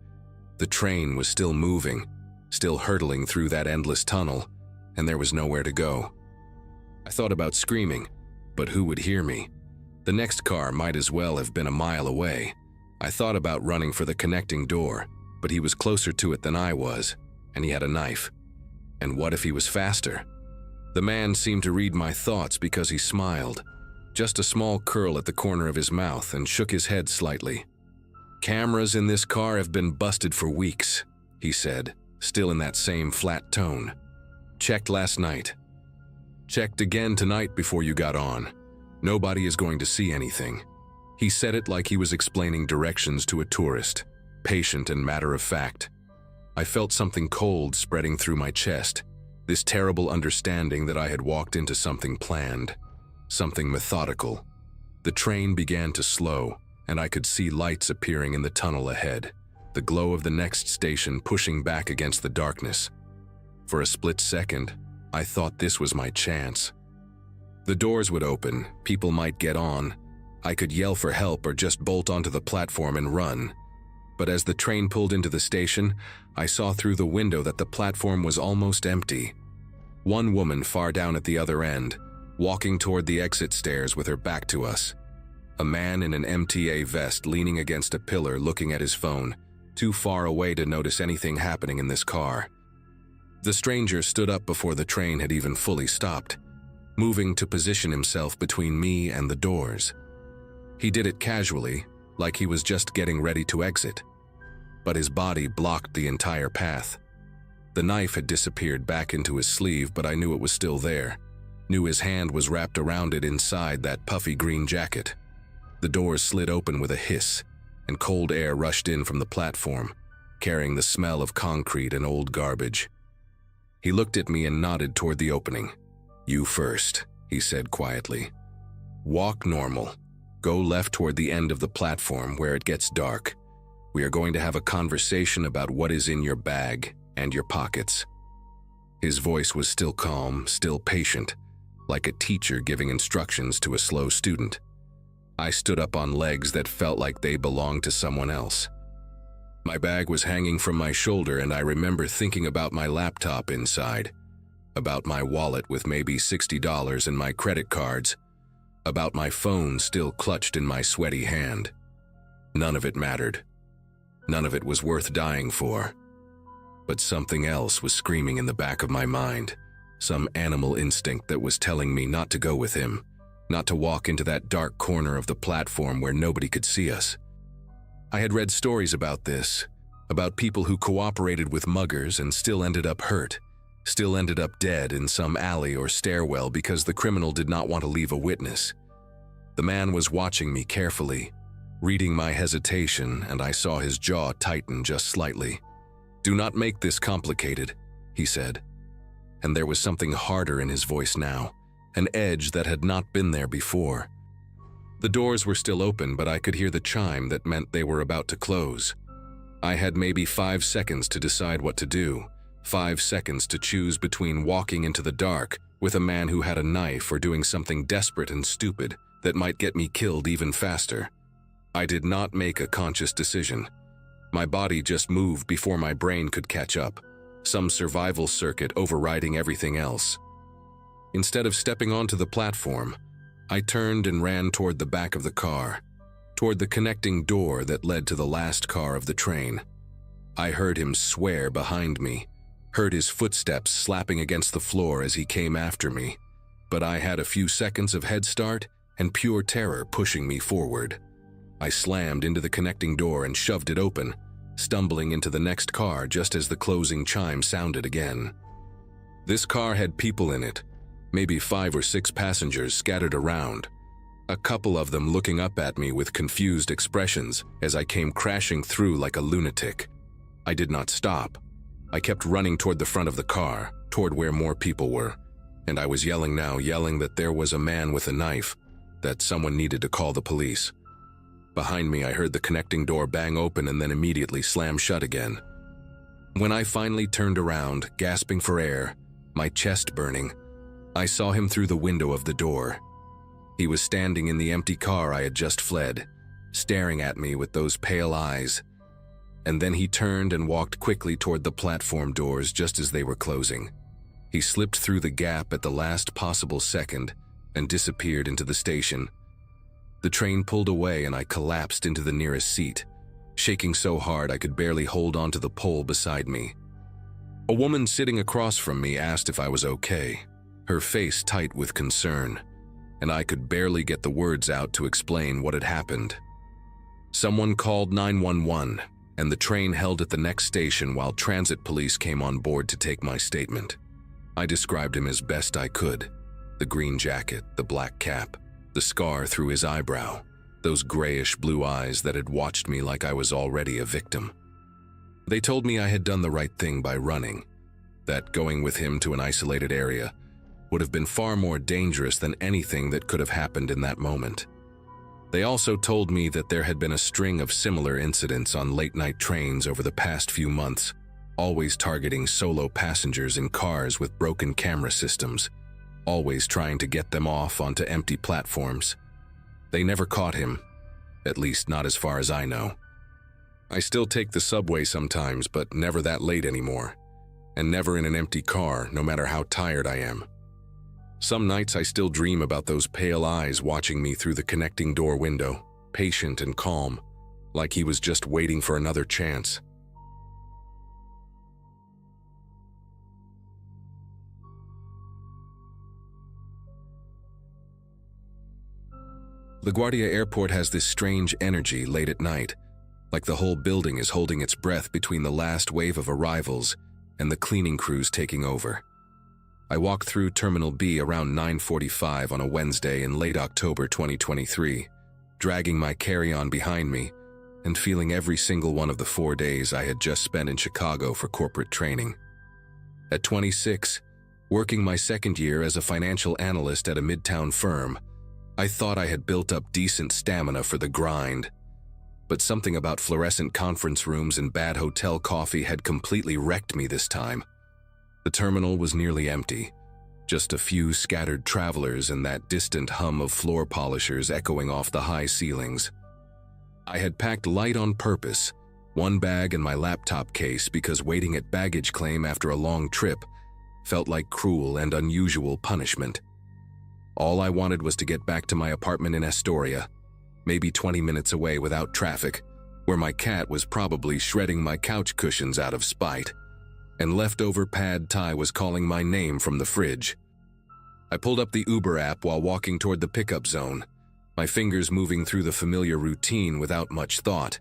The train was still moving, still hurtling through that endless tunnel, and there was nowhere to go. I thought about screaming, but who would hear me? The next car might as well have been a mile away. I thought about running for the connecting door, but he was closer to it than I was, and he had a knife. And what if he was faster? The man seemed to read my thoughts because he smiled, just a small curl at the corner of his mouth, and shook his head slightly. "Cameras in this car have been busted for weeks," he said, still in that same flat tone. "Checked last night. Checked again tonight before you got on. Nobody is going to see anything." He said it like he was explaining directions to a tourist, patient and matter-of-fact. I felt something cold spreading through my chest, this terrible understanding that I had walked into something planned, something methodical. The train began to slow, and I could see lights appearing in the tunnel ahead, the glow of the next station pushing back against the darkness. For a split second, I thought this was my chance. The doors would open, people might get on. I could yell for help or just bolt onto the platform and run. But as the train pulled into the station, I saw through the window that the platform was almost empty. One woman far down at the other end, walking toward the exit stairs with her back to us. A man in an MTA vest leaning against a pillar looking at his phone, too far away to notice anything happening in this car. The stranger stood up before the train had even fully stopped, moving to position himself between me and the doors. He did it casually, like he was just getting ready to exit. But his body blocked the entire path. The knife had disappeared back into his sleeve, but I knew it was still there. Knew his hand was wrapped around it inside that puffy green jacket. The doors slid open with a hiss, and cold air rushed in from the platform, carrying the smell of concrete and old garbage. He looked at me and nodded toward the opening. "You first," he said quietly. "Walk normal. Go left toward the end of the platform where it gets dark. We are going to have a conversation about what is in your bag and your pockets." His voice was still calm, still patient, like a teacher giving instructions to a slow student. I stood up on legs that felt like they belonged to someone else. My bag was hanging from my shoulder, and I remember thinking about my laptop inside, about my wallet with maybe $60 and my credit cards, about my phone still clutched in my sweaty hand. None of it mattered. None of it was worth dying for. But something else was screaming in the back of my mind, some animal instinct that was telling me not to go with him, not to walk into that dark corner of the platform where nobody could see us. I had read stories about this, about people who cooperated with muggers and still ended up hurt, still ended up dead in some alley or stairwell because the criminal did not want to leave a witness. The man was watching me carefully, reading my hesitation, and I saw his jaw tighten just slightly. "Do not make this complicated," he said. And there was something harder in his voice now, an edge that had not been there before. The doors were still open, but I could hear the chime that meant they were about to close. I had maybe 5 seconds to decide what to do, 5 seconds to choose between walking into the dark with a man who had a knife or doing something desperate and stupid that might get me killed even faster. I did not make a conscious decision. My body just moved before my brain could catch up, some survival circuit overriding everything else. Instead of stepping onto the platform, I turned and ran toward the back of the car, toward the connecting door that led to the last car of the train. I heard him swear behind me, heard his footsteps slapping against the floor as he came after me, but I had a few seconds of head start and pure terror pushing me forward. I slammed into the connecting door and shoved it open, stumbling into the next car just as the closing chime sounded again. This car had people in it, maybe 5 or 6 passengers scattered around, a couple of them looking up at me with confused expressions as I came crashing through like a lunatic. I did not stop. I kept running toward the front of the car, toward where more people were, and I was yelling now, yelling that there was a man with a knife, that someone needed to call the police. Behind me, I heard the connecting door bang open and then immediately slam shut again. When I finally turned around, gasping for air, my chest burning, I saw him through the window of the door. He was standing in the empty car I had just fled, staring at me with those pale eyes. And then he turned and walked quickly toward the platform doors just as they were closing. He slipped through the gap at the last possible second and disappeared into the station. The train pulled away and I collapsed into the nearest seat, shaking so hard I could barely hold onto the pole beside me. A woman sitting across from me asked if I was okay, her face tight with concern, and I could barely get the words out to explain what had happened. Someone called 911, and the train held at the next station while transit police came on board to take my statement. I described him as best I could. The green jacket, the black cap, the scar through his eyebrow, those grayish blue eyes that had watched me like I was already a victim. They told me I had done the right thing by running, that going with him to an isolated area would have been far more dangerous than anything that could have happened in that moment. They also told me that there had been a string of similar incidents on late-night trains over the past few months, always targeting solo passengers in cars with broken camera systems, always trying to get them off onto empty platforms. They never caught him, at least not as far as I know. I still take the subway sometimes, but never that late anymore, and never in an empty car, no matter how tired I am. Some nights I still dream about those pale eyes watching me through the connecting door window, patient and calm, like he was just waiting for another chance. LaGuardia Airport has this strange energy late at night, like the whole building is holding its breath between the last wave of arrivals and the cleaning crews taking over. I walked through Terminal B around 9:45 on a Wednesday in late October 2023, dragging my carry-on behind me and feeling every single one of the 4 days I had just spent in Chicago for corporate training. At 26, working my second year as a financial analyst at a midtown firm, I thought I had built up decent stamina for the grind. But something about fluorescent conference rooms and bad hotel coffee had completely wrecked me this time. The terminal was nearly empty, just a few scattered travelers and that distant hum of floor polishers echoing off the high ceilings. I had packed light on purpose, one bag and my laptop case, because waiting at baggage claim after a long trip felt like cruel and unusual punishment. All I wanted was to get back to my apartment in Astoria, maybe 20 minutes away without traffic, where my cat was probably shredding my couch cushions out of spite, and leftover pad thai was calling my name from the fridge. I pulled up the Uber app while walking toward the pickup zone, my fingers moving through the familiar routine without much thought.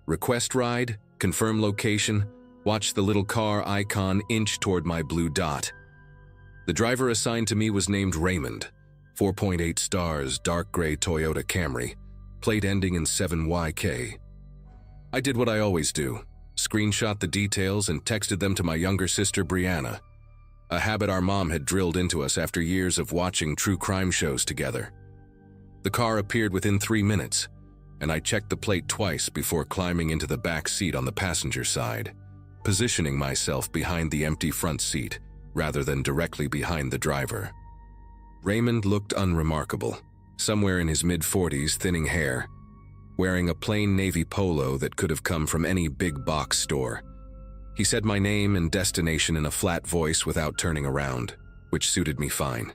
Request ride, confirm location, watch the little car icon inch toward my blue dot. The driver assigned to me was named Raymond, 4.8 stars, dark gray Toyota Camry, plate ending in 7YK. I did what I always do, screenshot the details and texted them to my younger sister Brianna, a habit our mom had drilled into us after years of watching true crime shows together. The car appeared within 3 minutes, and I checked the plate twice before climbing into the back seat on the passenger side, positioning myself behind the empty front seat rather than directly behind the driver. Raymond looked unremarkable, somewhere in his mid-40s, thinning hair, wearing a plain navy polo that could have come from any big box store. He said my name and destination in a flat voice without turning around, which suited me fine.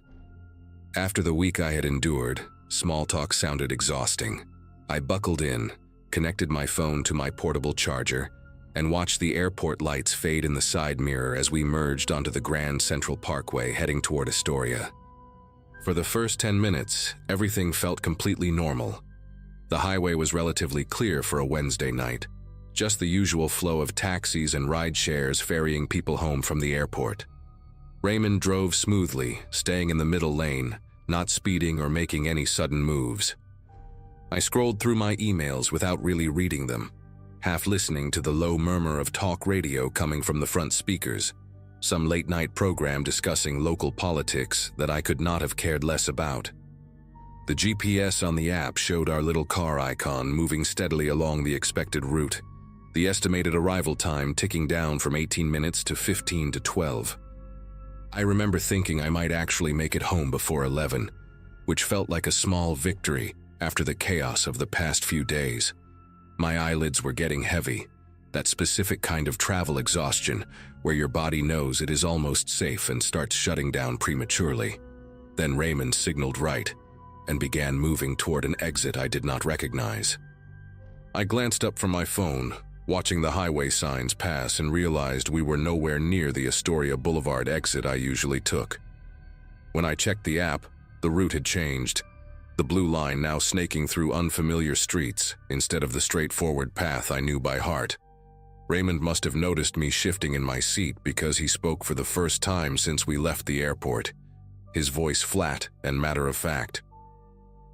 After the week I had endured, small talk sounded exhausting. I buckled in, connected my phone to my portable charger, and watched the airport lights fade in the side mirror as we merged onto the Grand Central Parkway heading toward Astoria. For the first 10 minutes, everything felt completely normal. The highway was relatively clear for a Wednesday night, just the usual flow of taxis and ride shares ferrying people home from the airport. Raymond drove smoothly, staying in the middle lane, not speeding or making any sudden moves. I scrolled through my emails without really reading them, half listening to the low murmur of talk radio coming from the front speakers, some late-night program discussing local politics that I could not have cared less about. The GPS on the app showed our little car icon moving steadily along the expected route, the estimated arrival time ticking down from 18 minutes to 15 to 12. I remember thinking I might actually make it home before 11, which felt like a small victory after the chaos of the past few days. My eyelids were getting heavy, that specific kind of travel exhaustion where your body knows it is almost safe and starts shutting down prematurely. Then Raymond signaled right and began moving toward an exit I did not recognize. I glanced up from my phone, watching the highway signs pass, and realized we were nowhere near the Astoria Boulevard exit I usually took. When I checked the app, the route had changed, the blue line now snaking through unfamiliar streets instead of the straightforward path I knew by heart. Raymond must have noticed me shifting in my seat because he spoke for the first time since we left the airport, his voice flat and matter-of-fact.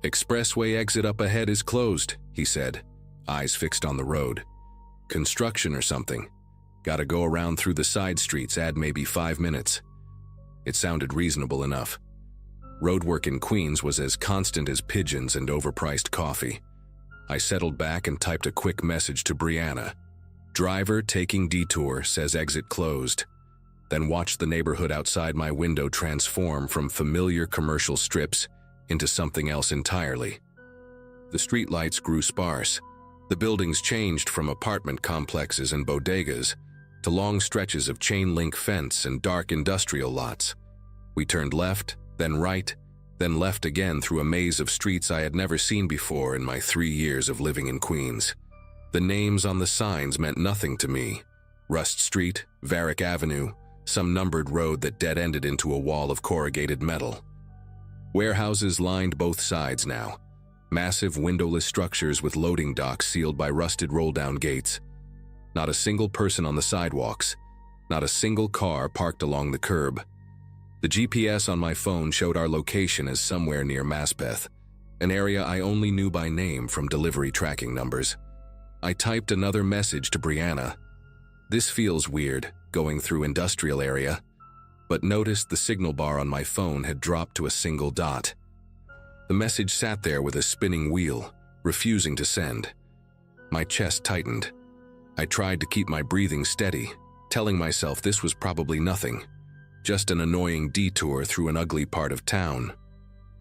"Expressway exit up ahead is closed," he said, eyes fixed on the road. "Construction or something. Gotta go around through the side streets, add maybe 5 minutes." It sounded reasonable enough. Roadwork in Queens was as constant as pigeons and overpriced coffee. I settled back and typed a quick message to Brianna. "Driver taking detour, says exit closed." Then watched the neighborhood outside my window transform from familiar commercial strips into something else entirely. The streetlights grew sparse. The buildings changed from apartment complexes and bodegas to long stretches of chain-link fence and dark industrial lots. We turned left, then right, then left again through a maze of streets I had never seen before in my 3 years of living in Queens. The names on the signs meant nothing to me. Rust Street, Varick Avenue, some numbered road that dead-ended into a wall of corrugated metal. Warehouses lined both sides now. Massive windowless structures with loading docks sealed by rusted roll-down gates. Not a single person on the sidewalks. Not a single car parked along the curb. The GPS on my phone showed our location as somewhere near Maspeth, an area I only knew by name from delivery tracking numbers. I typed another message to Brianna. "This feels weird, going through industrial area," but noticed the signal bar on my phone had dropped to a single dot. The message sat there with a spinning wheel, refusing to send. My chest tightened. I tried to keep my breathing steady, telling myself this was probably nothing, just an annoying detour through an ugly part of town.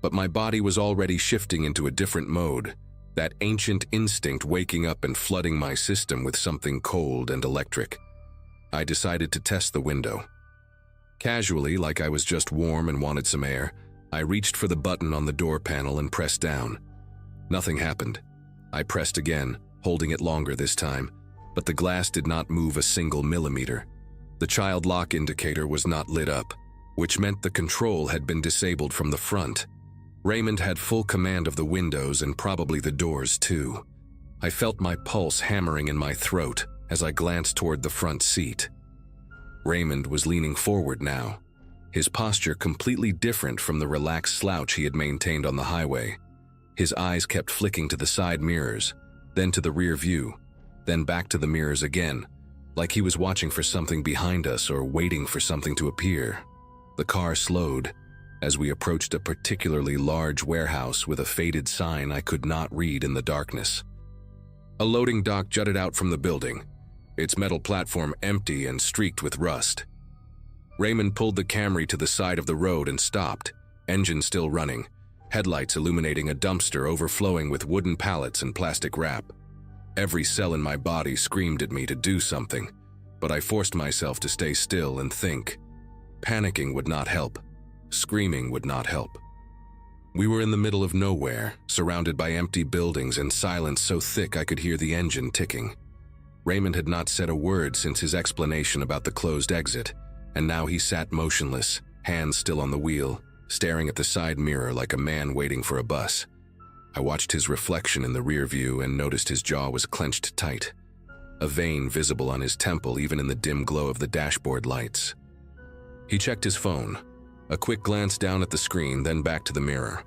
But my body was already shifting into a different mode, that ancient instinct waking up and flooding my system with something cold and electric. I decided to test the window. Casually, like I was just warm and wanted some air, I reached for the button on the door panel and pressed down. Nothing happened. I pressed again, holding it longer this time, but the glass did not move a single millimeter. The child lock indicator was not lit up, which meant the control had been disabled from the front. Raymond had full command of the windows and probably the doors too. I felt my pulse hammering in my throat as I glanced toward the front seat. Raymond was leaning forward now, his posture completely different from the relaxed slouch he had maintained on the highway. His eyes kept flicking to the side mirrors, then to the rear view, then back to the mirrors again, like he was watching for something behind us or waiting for something to appear. The car slowed as we approached a particularly large warehouse with a faded sign I could not read in the darkness. A loading dock jutted out from the building, its metal platform empty and streaked with rust. Raymond pulled the Camry to the side of the road and stopped, engine still running, headlights illuminating a dumpster overflowing with wooden pallets and plastic wrap. Every cell in my body screamed at me to do something, but I forced myself to stay still and think. Panicking would not help. Screaming would not help. We were in the middle of nowhere, surrounded by empty buildings and silence so thick I could hear the engine ticking. Raymond had not said a word since his explanation about the closed exit, and now he sat motionless, hands still on the wheel, staring at the side mirror like a man waiting for a bus. I watched his reflection in the rear view and noticed his jaw was clenched tight, a vein visible on his temple even in the dim glow of the dashboard lights. He checked his phone, a quick glance down at the screen, then back to the mirror.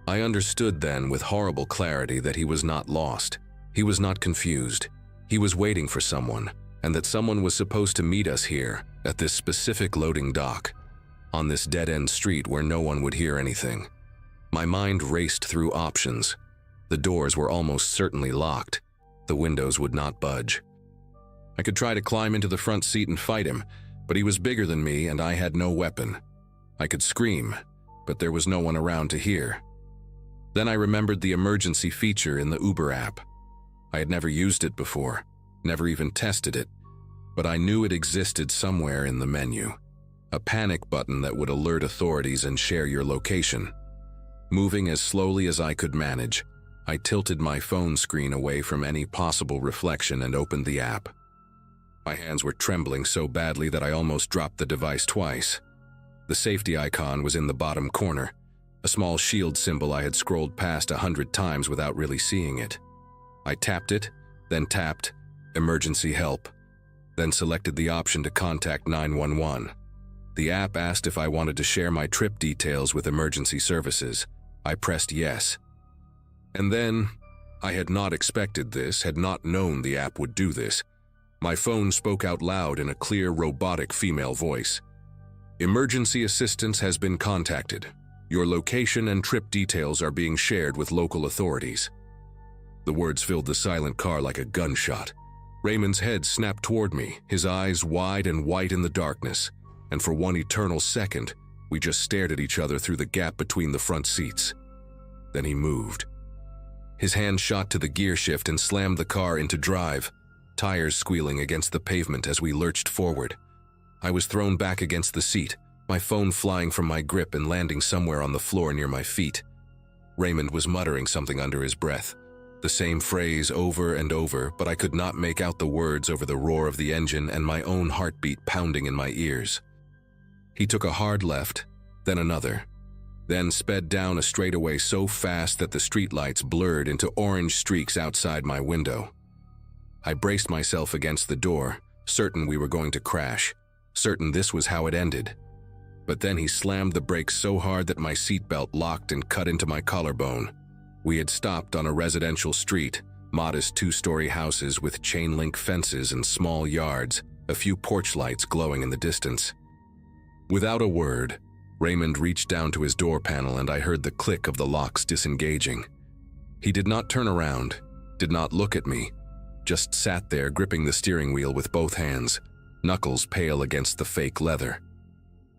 I understood then with horrible clarity that he was not lost. He was not confused. He was waiting for someone, and that someone was supposed to meet us here, at this specific loading dock, on this dead-end street where no one would hear anything. My mind raced through options. The doors were almost certainly locked. The windows would not budge. I could try to climb into the front seat and fight him, but he was bigger than me and I had no weapon. I could scream, but there was no one around to hear. Then I remembered the emergency feature in the Uber app. I had never used it before, never even tested it, but I knew it existed somewhere in the menu. A panic button that would alert authorities and share your location. Moving as slowly as I could manage, I tilted my phone screen away from any possible reflection and opened the app. My hands were trembling so badly that I almost dropped the device twice. The safety icon was in the bottom corner, a small shield symbol I had scrolled past 100 times without really seeing it. I tapped it, then tapped Emergency Help, then selected the option to contact 911. The app asked if I wanted to share my trip details with emergency services. I pressed yes. And then, I had not expected this, had not known the app would do this. My phone spoke out loud in a clear, robotic female voice. Emergency assistance has been contacted. Your location and trip details are being shared with local authorities. The words filled the silent car like a gunshot. Raymond's head snapped toward me, his eyes wide and white in the darkness, and for one eternal second, we just stared at each other through the gap between the front seats. Then he moved. His hand shot to the gear shift and slammed the car into drive, tires squealing against the pavement as we lurched forward. I was thrown back against the seat, my phone flying from my grip and landing somewhere on the floor near my feet. Raymond was muttering something under his breath, the same phrase over and over, but I could not make out the words over the roar of the engine and my own heartbeat pounding in my ears. He took a hard left, then another, then sped down a straightaway so fast that the streetlights blurred into orange streaks outside my window. I braced myself against the door, certain we were going to crash, certain this was how it ended. But then he slammed the brakes so hard that my seatbelt locked and cut into my collarbone. We had stopped on a residential street, modest two-story houses with chain-link fences and small yards, a few porch lights glowing in the distance. Without a word, Raymond reached down to his door panel and I heard the click of the locks disengaging. He did not turn around, did not look at me, just sat there gripping the steering wheel with both hands, knuckles pale against the fake leather.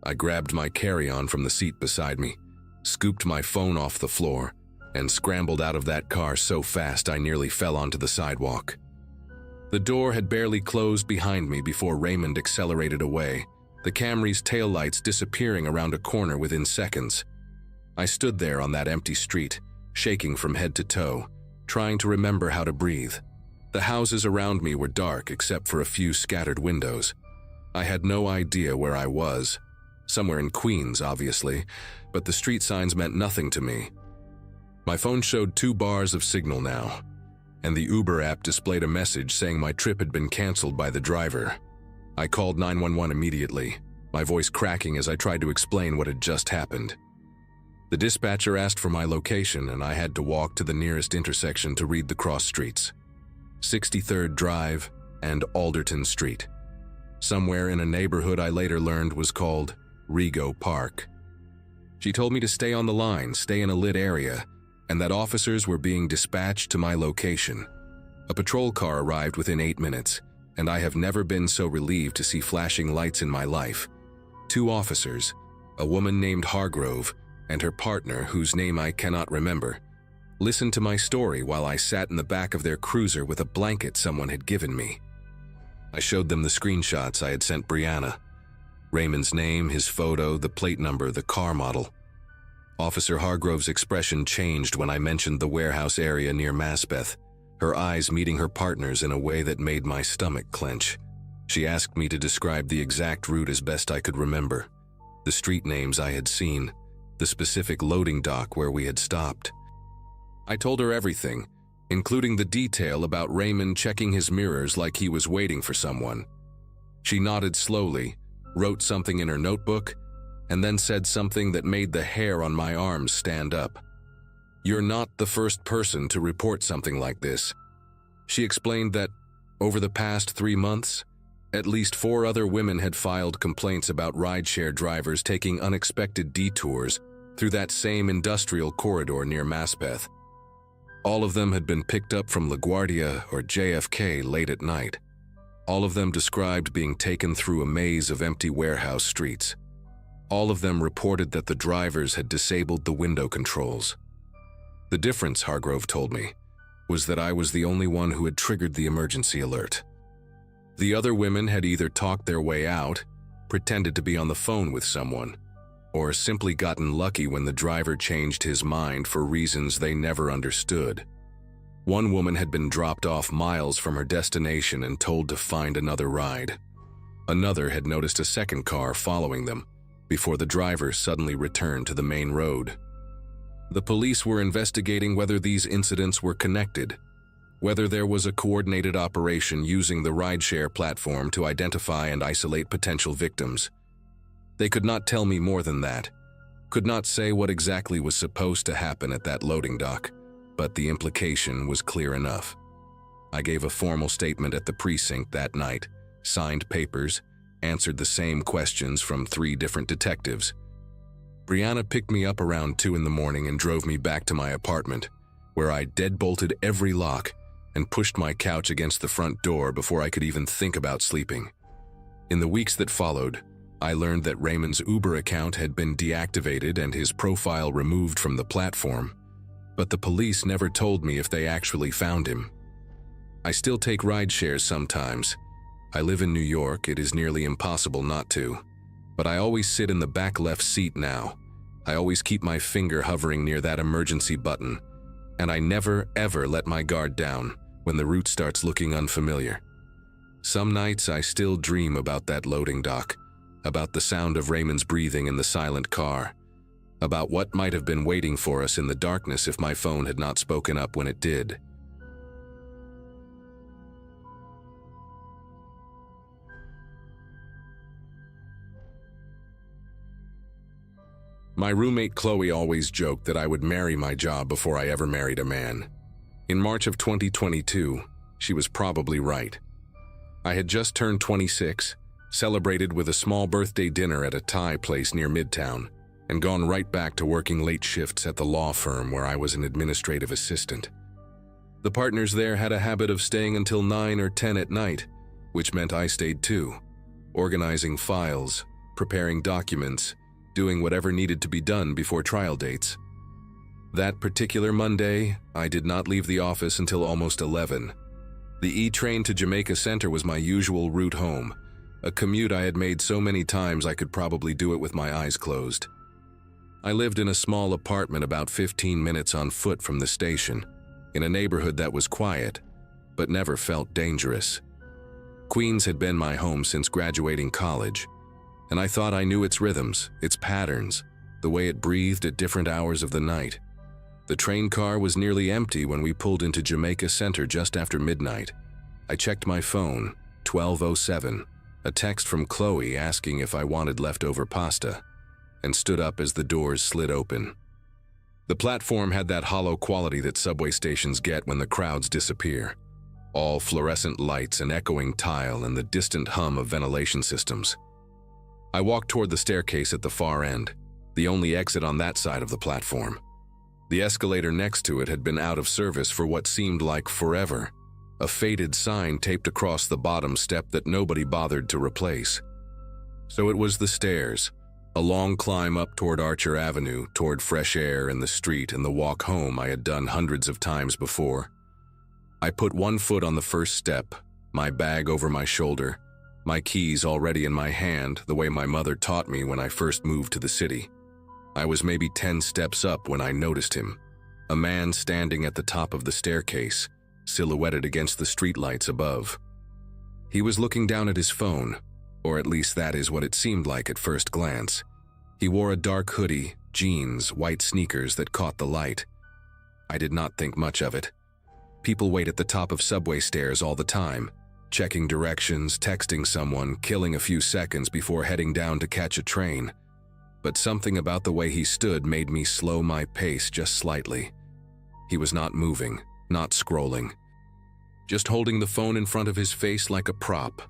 I grabbed my carry-on from the seat beside me, scooped my phone off the floor, and scrambled out of that car so fast I nearly fell onto the sidewalk. The door had barely closed behind me before Raymond accelerated away, the Camry's taillights disappearing around a corner within seconds. I stood there on that empty street, shaking from head to toe, trying to remember how to breathe. The houses around me were dark except for a few scattered windows. I had no idea where I was. Somewhere in Queens, obviously, but the street signs meant nothing to me. My phone showed 2 bars of signal now, and the Uber app displayed a message saying my trip had been canceled by the driver. I called 911 immediately, my voice cracking as I tried to explain what had just happened. The dispatcher asked for my location and I had to walk to the nearest intersection to read the cross streets. 63rd Drive and Alderton Street. Somewhere in a neighborhood I later learned was called Rego Park. She told me to stay on the line, stay in a lit area, and that officers were being dispatched to my location. A patrol car arrived within 8 minutes, and I have never been so relieved to see flashing lights in my life. 2 officers, a woman named Hargrove and her partner whose name I cannot remember, listened to my story while I sat in the back of their cruiser with a blanket someone had given me. I showed them the screenshots I had sent Brianna. Raymond's name, his photo, the plate number, the car model. Officer Hargrove's expression changed when I mentioned the warehouse area near Maspeth, her eyes meeting her partner's in a way that made my stomach clench. She asked me to describe the exact route as best I could remember, the street names I had seen, the specific loading dock where we had stopped. I told her everything, including the detail about Raymond checking his mirrors like he was waiting for someone. She nodded slowly, wrote something in her notebook, and then said something that made the hair on my arms stand up. "You're not the first person to report something like this." She explained that, over the past 3 months, at least 4 other women had filed complaints about rideshare drivers taking unexpected detours through that same industrial corridor near Maspeth. All of them had been picked up from LaGuardia or JFK late at night. All of them described being taken through a maze of empty warehouse streets. All of them reported that the drivers had disabled the window controls. The difference, Hargrove told me, was that I was the only one who had triggered the emergency alert. The other women had either talked their way out, pretended to be on the phone with someone, or simply gotten lucky when the driver changed his mind for reasons they never understood. One woman had been dropped off miles from her destination and told to find another ride. Another had noticed a second car following them before the driver suddenly returned to the main road. The police were investigating whether these incidents were connected, whether there was a coordinated operation using the rideshare platform to identify and isolate potential victims. They could not tell me more than that, could not say what exactly was supposed to happen at that loading dock, but the implication was clear enough. I gave a formal statement at the precinct that night, signed papers, answered the same questions from 3 different detectives. Brianna picked me up around 2 in the morning and drove me back to my apartment, where I deadbolted every lock and pushed my couch against the front door before I could even think about sleeping. In the weeks that followed, I learned that Raymond's Uber account had been deactivated and his profile removed from the platform, but the police never told me if they actually found him. I still take ride shares sometimes. I live in New York, it is nearly impossible not to. But I always sit in the back left seat now. I always keep my finger hovering near that emergency button, and I never, ever let my guard down when the route starts looking unfamiliar. Some nights I still dream about that loading dock, about the sound of Raymond's breathing in the silent car, about what might have been waiting for us in the darkness if my phone had not spoken up when it did. My roommate Chloe always joked that I would marry my job before I ever married a man. In March of 2022, she was probably right. I had just turned 26, celebrated with a small birthday dinner at a Thai place near Midtown, and gone right back to working late shifts at the law firm where I was an administrative assistant. The partners there had a habit of staying until 9 or 10 at night, which meant I stayed too, organizing files, preparing documents, doing whatever needed to be done before trial dates. That particular Monday, I did not leave the office until almost 11. The E-train to Jamaica Center was my usual route home, a commute I had made so many times I could probably do it with my eyes closed. I lived in a small apartment about 15 minutes on foot from the station, in a neighborhood that was quiet, but never felt dangerous. Queens had been my home since graduating college, and I thought I knew its rhythms, its patterns, the way it breathed at different hours of the night. The train car was nearly empty when we pulled into Jamaica Center just after midnight. I checked my phone, 12:07, a text from Chloe asking if I wanted leftover pasta, and stood up as the doors slid open. The platform had that hollow quality that subway stations get when the crowds disappear. All fluorescent lights and echoing tile and the distant hum of ventilation systems. I walked toward the staircase at the far end, the only exit on that side of the platform. The escalator next to it had been out of service for what seemed like forever, a faded sign taped across the bottom step that nobody bothered to replace. So it was the stairs, a long climb up toward Archer Avenue, toward fresh air and the street and the walk home I had done hundreds of times before. I put one foot on the first step, my bag over my shoulder, my keys already in my hand the way my mother taught me when I first moved to the city. I was maybe 10 steps up when I noticed him, a man standing at the top of the staircase, silhouetted against the streetlights above. He was looking down at his phone, or at least that is what it seemed like at first glance. He wore a dark hoodie, jeans, white sneakers that caught the light. I did not think much of it. People wait at the top of subway stairs all the time, checking directions, texting someone, killing a few seconds before heading down to catch a train. But something about the way he stood made me slow my pace just slightly. He was not moving, not scrolling, just holding the phone in front of his face like a prop,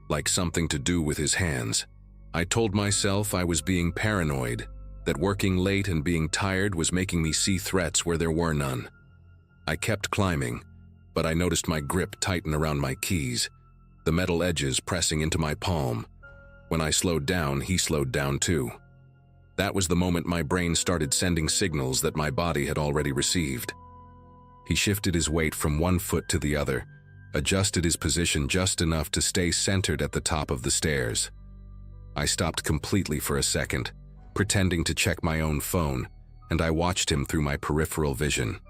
like something to do with his hands. I told myself I was being paranoid, that working late and being tired was making me see threats where there were none. I kept climbing, but I noticed my grip tighten around my keys, the metal edges pressing into my palm. When I slowed down, he slowed down too. That was the moment my brain started sending signals that my body had already received. He shifted his weight from one foot to the other, adjusted his position just enough to stay centered at the top of the stairs. I stopped completely for a second, pretending to check my own phone, and I watched him through my peripheral vision.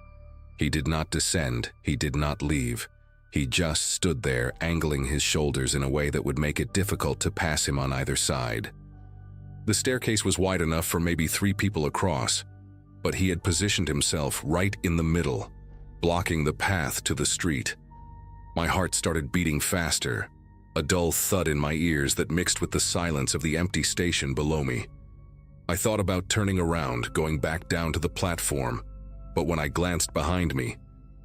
He did not descend, he did not leave. He just stood there, angling his shoulders in a way that would make it difficult to pass him on either side. The staircase was wide enough for maybe 3 people across, but he had positioned himself right in the middle, blocking the path to the street. My heart started beating faster, a dull thud in my ears that mixed with the silence of the empty station below me. I thought about turning around, going back down to the platform, but when I glanced behind me,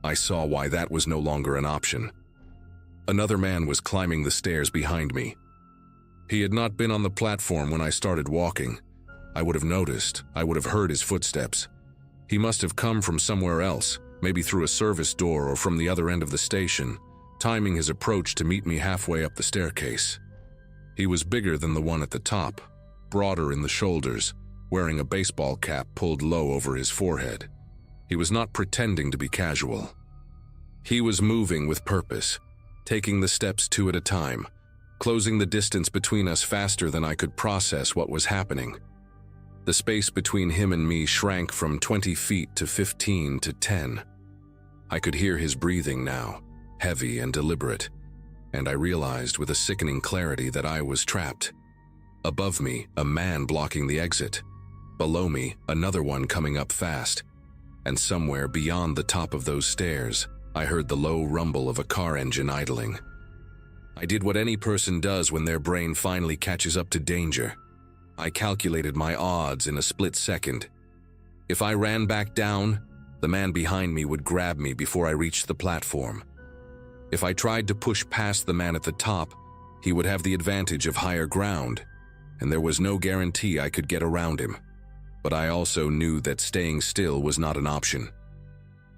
I saw why that was no longer an option. Another man was climbing the stairs behind me. He had not been on the platform when I started walking. I would have noticed, I would have heard his footsteps. He must have come from somewhere else, maybe through a service door or from the other end of the station, timing his approach to meet me halfway up the staircase. He was bigger than the one at the top, broader in the shoulders, wearing a baseball cap pulled low over his forehead. He was not pretending to be casual. He was moving with purpose, taking the steps 2 at a time, closing the distance between us faster than I could process what was happening. The space between him and me shrank from 20 feet to 15 to 10. I could hear his breathing now, heavy and deliberate, and I realized with a sickening clarity that I was trapped. Above me, a man blocking the exit. Below me, another one coming up fast. And somewhere beyond the top of those stairs, I heard the low rumble of a car engine idling. I did what any person does when their brain finally catches up to danger. I calculated my odds in a split second. If I ran back down, the man behind me would grab me before I reached the platform. If I tried to push past the man at the top, he would have the advantage of higher ground, and there was no guarantee I could get around him. But I also knew that staying still was not an option.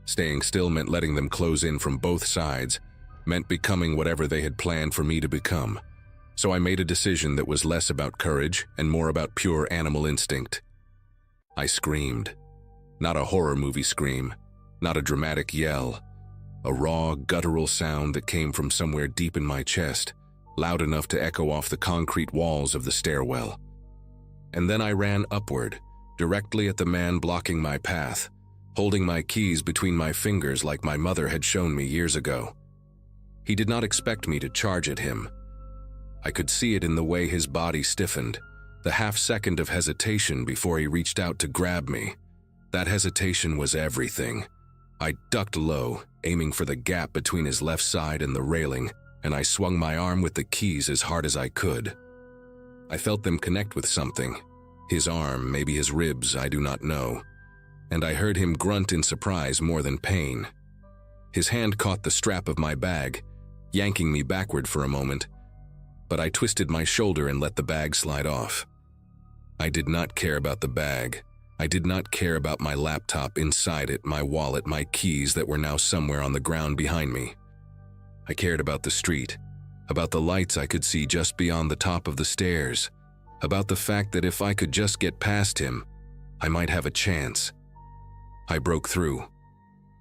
Staying still meant letting them close in from both sides, meant becoming whatever they had planned for me to become. So I made a decision that was less about courage and more about pure animal instinct. I screamed. Not a horror movie scream, not a dramatic yell. A raw, guttural sound that came from somewhere deep in my chest, loud enough to echo off the concrete walls of the stairwell. And then I ran upward, directly at the man blocking my path, holding my keys between my fingers like my mother had shown me years ago. He did not expect me to charge at him. I could see it in the way his body stiffened, the half-second of hesitation before he reached out to grab me. That hesitation was everything. I ducked low, aiming for the gap between his left side and the railing, and I swung my arm with the keys as hard as I could. I felt them connect with something. His arm, maybe his ribs, I do not know. And I heard him grunt in surprise more than pain. His hand caught the strap of my bag, yanking me backward for a moment, but I twisted my shoulder and let the bag slide off. I did not care about the bag. I did not care about my laptop inside it, my wallet, my keys that were now somewhere on the ground behind me. I cared about the street, about the lights I could see just beyond the top of the stairs, about the fact that if I could just get past him, I might have a chance. I broke through.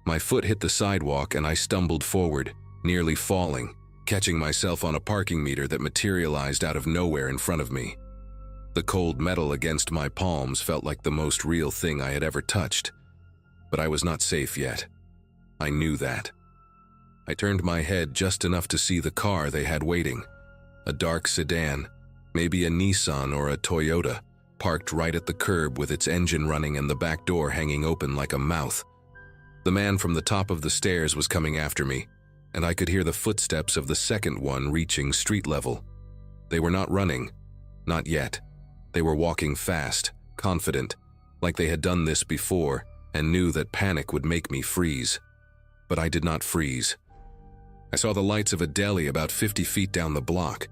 My foot hit the sidewalk and I stumbled forward, nearly falling, catching myself on a parking meter that materialized out of nowhere in front of me. The cold metal against my palms felt like the most real thing I had ever touched. But I was not safe yet. I knew that. I turned my head just enough to see the car they had waiting. A dark sedan, maybe a Nissan or a Toyota, parked right at the curb with its engine running and the back door hanging open like a mouth. The man from the top of the stairs was coming after me, and I could hear the footsteps of the second one reaching street level. They were not running. Not yet. They were walking fast, confident, like they had done this before and knew that panic would make me freeze. But I did not freeze. I saw the lights of a deli about 50 feet down the block,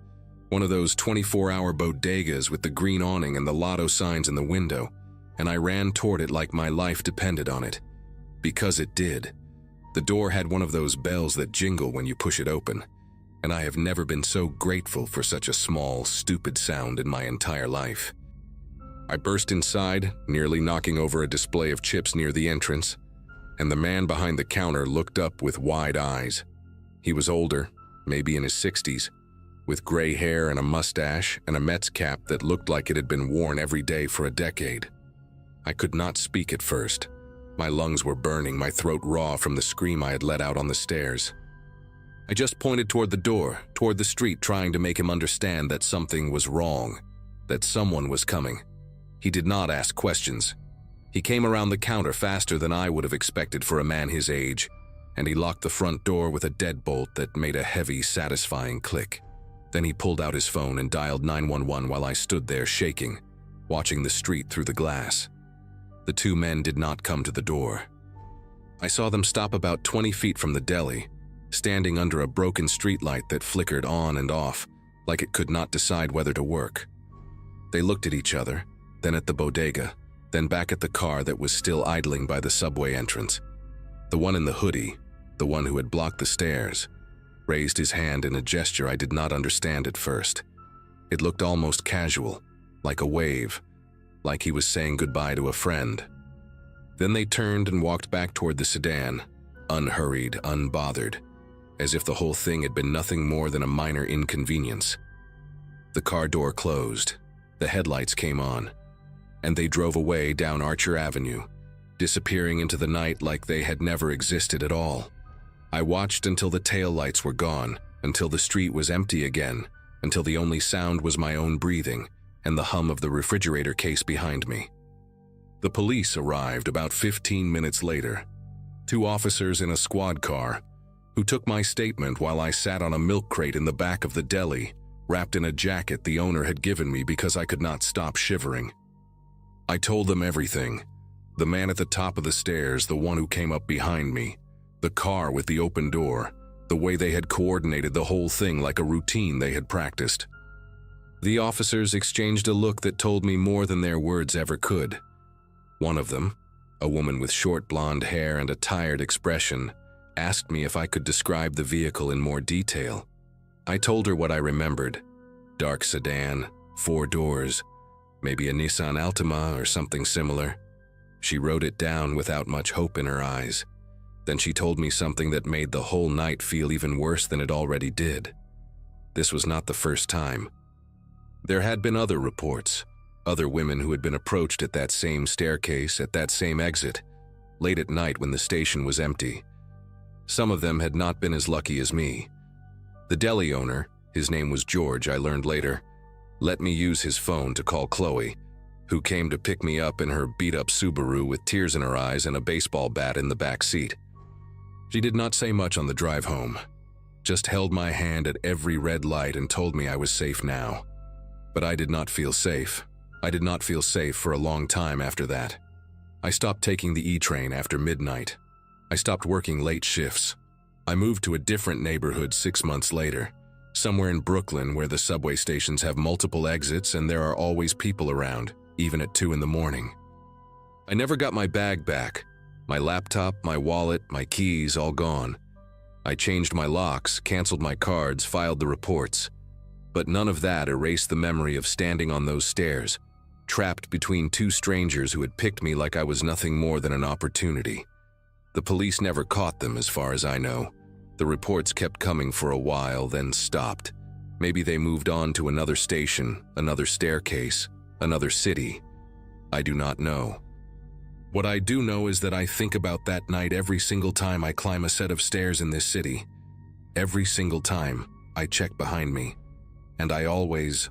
one of those 24-hour bodegas with the green awning and the lotto signs in the window, and I ran toward it like my life depended on it. Because it did. The door had one of those bells that jingle when you push it open, and I have never been so grateful for such a small, stupid sound in my entire life. I burst inside, nearly knocking over a display of chips near the entrance, and the man behind the counter looked up with wide eyes. He was older, maybe in his 60s, with gray hair and a mustache and a Mets cap that looked like it had been worn every day for a decade. I could not speak at first. My lungs were burning, my throat raw from the scream I had let out on the stairs. I just pointed toward the door, toward the street, trying to make him understand that something was wrong, that someone was coming. He did not ask questions. He came around the counter faster than I would have expected for a man his age, and he locked the front door with a deadbolt that made a heavy, satisfying click. Then he pulled out his phone and dialed 911 while I stood there shaking, watching the street through the glass. The two men did not come to the door. I saw them stop about 20 feet from the deli, standing under a broken streetlight that flickered on and off, like it could not decide whether to work. They looked at each other, then at the bodega, then back at the car that was still idling by the subway entrance. The one in the hoodie, the one who had blocked the stairs, raised his hand in a gesture I did not understand at first. It looked almost casual, like a wave, like he was saying goodbye to a friend. Then they turned and walked back toward the sedan, unhurried, unbothered, as if the whole thing had been nothing more than a minor inconvenience. The car door closed, the headlights came on, and they drove away down Archer Avenue, disappearing into the night like they had never existed at all. I watched until the taillights were gone, until the street was empty again, until the only sound was my own breathing and the hum of the refrigerator case behind me. The police arrived about 15 minutes later, 2 officers in a squad car, who took my statement while I sat on a milk crate in the back of the deli, wrapped in a jacket the owner had given me because I could not stop shivering. I told them everything. The man at the top of the stairs, the one who came up behind me, the car with the open door, the way they had coordinated the whole thing like a routine they had practiced. The officers exchanged a look that told me more than their words ever could. One of them, a woman with short blonde hair and a tired expression, asked me if I could describe the vehicle in more detail. I told her what I remembered. Dark sedan, 4 doors, maybe a Nissan Altima or something similar. She wrote it down without much hope in her eyes. Then she told me something that made the whole night feel even worse than it already did. This was not the first time. There had been other reports, other women who had been approached at that same staircase, at that same exit, late at night when the station was empty. Some of them had not been as lucky as me. The deli owner, his name was George, I learned later, let me use his phone to call Chloe, who came to pick me up in her beat-up Subaru with tears in her eyes and a baseball bat in the back seat. She did not say much on the drive home, just held my hand at every red light and told me I was safe now. But I did not feel safe. I did not feel safe for a long time after that. I stopped taking the E-train after midnight. I stopped working late shifts. I moved to a different neighborhood 6 months later, somewhere in Brooklyn where the subway stations have multiple exits and there are always people around, even at 2 in the morning. I never got my bag back. My laptop, my wallet, my keys, all gone. I changed my locks, canceled my cards, filed the reports. But none of that erased the memory of standing on those stairs, trapped between 2 strangers who had picked me like I was nothing more than an opportunity. The police never caught them, as far as I know. The reports kept coming for a while, then stopped. Maybe they moved on to another station, another staircase, another city. I do not know. What I do know is that I think about that night every single time I climb a set of stairs in this city. Every single time I check behind me. And I always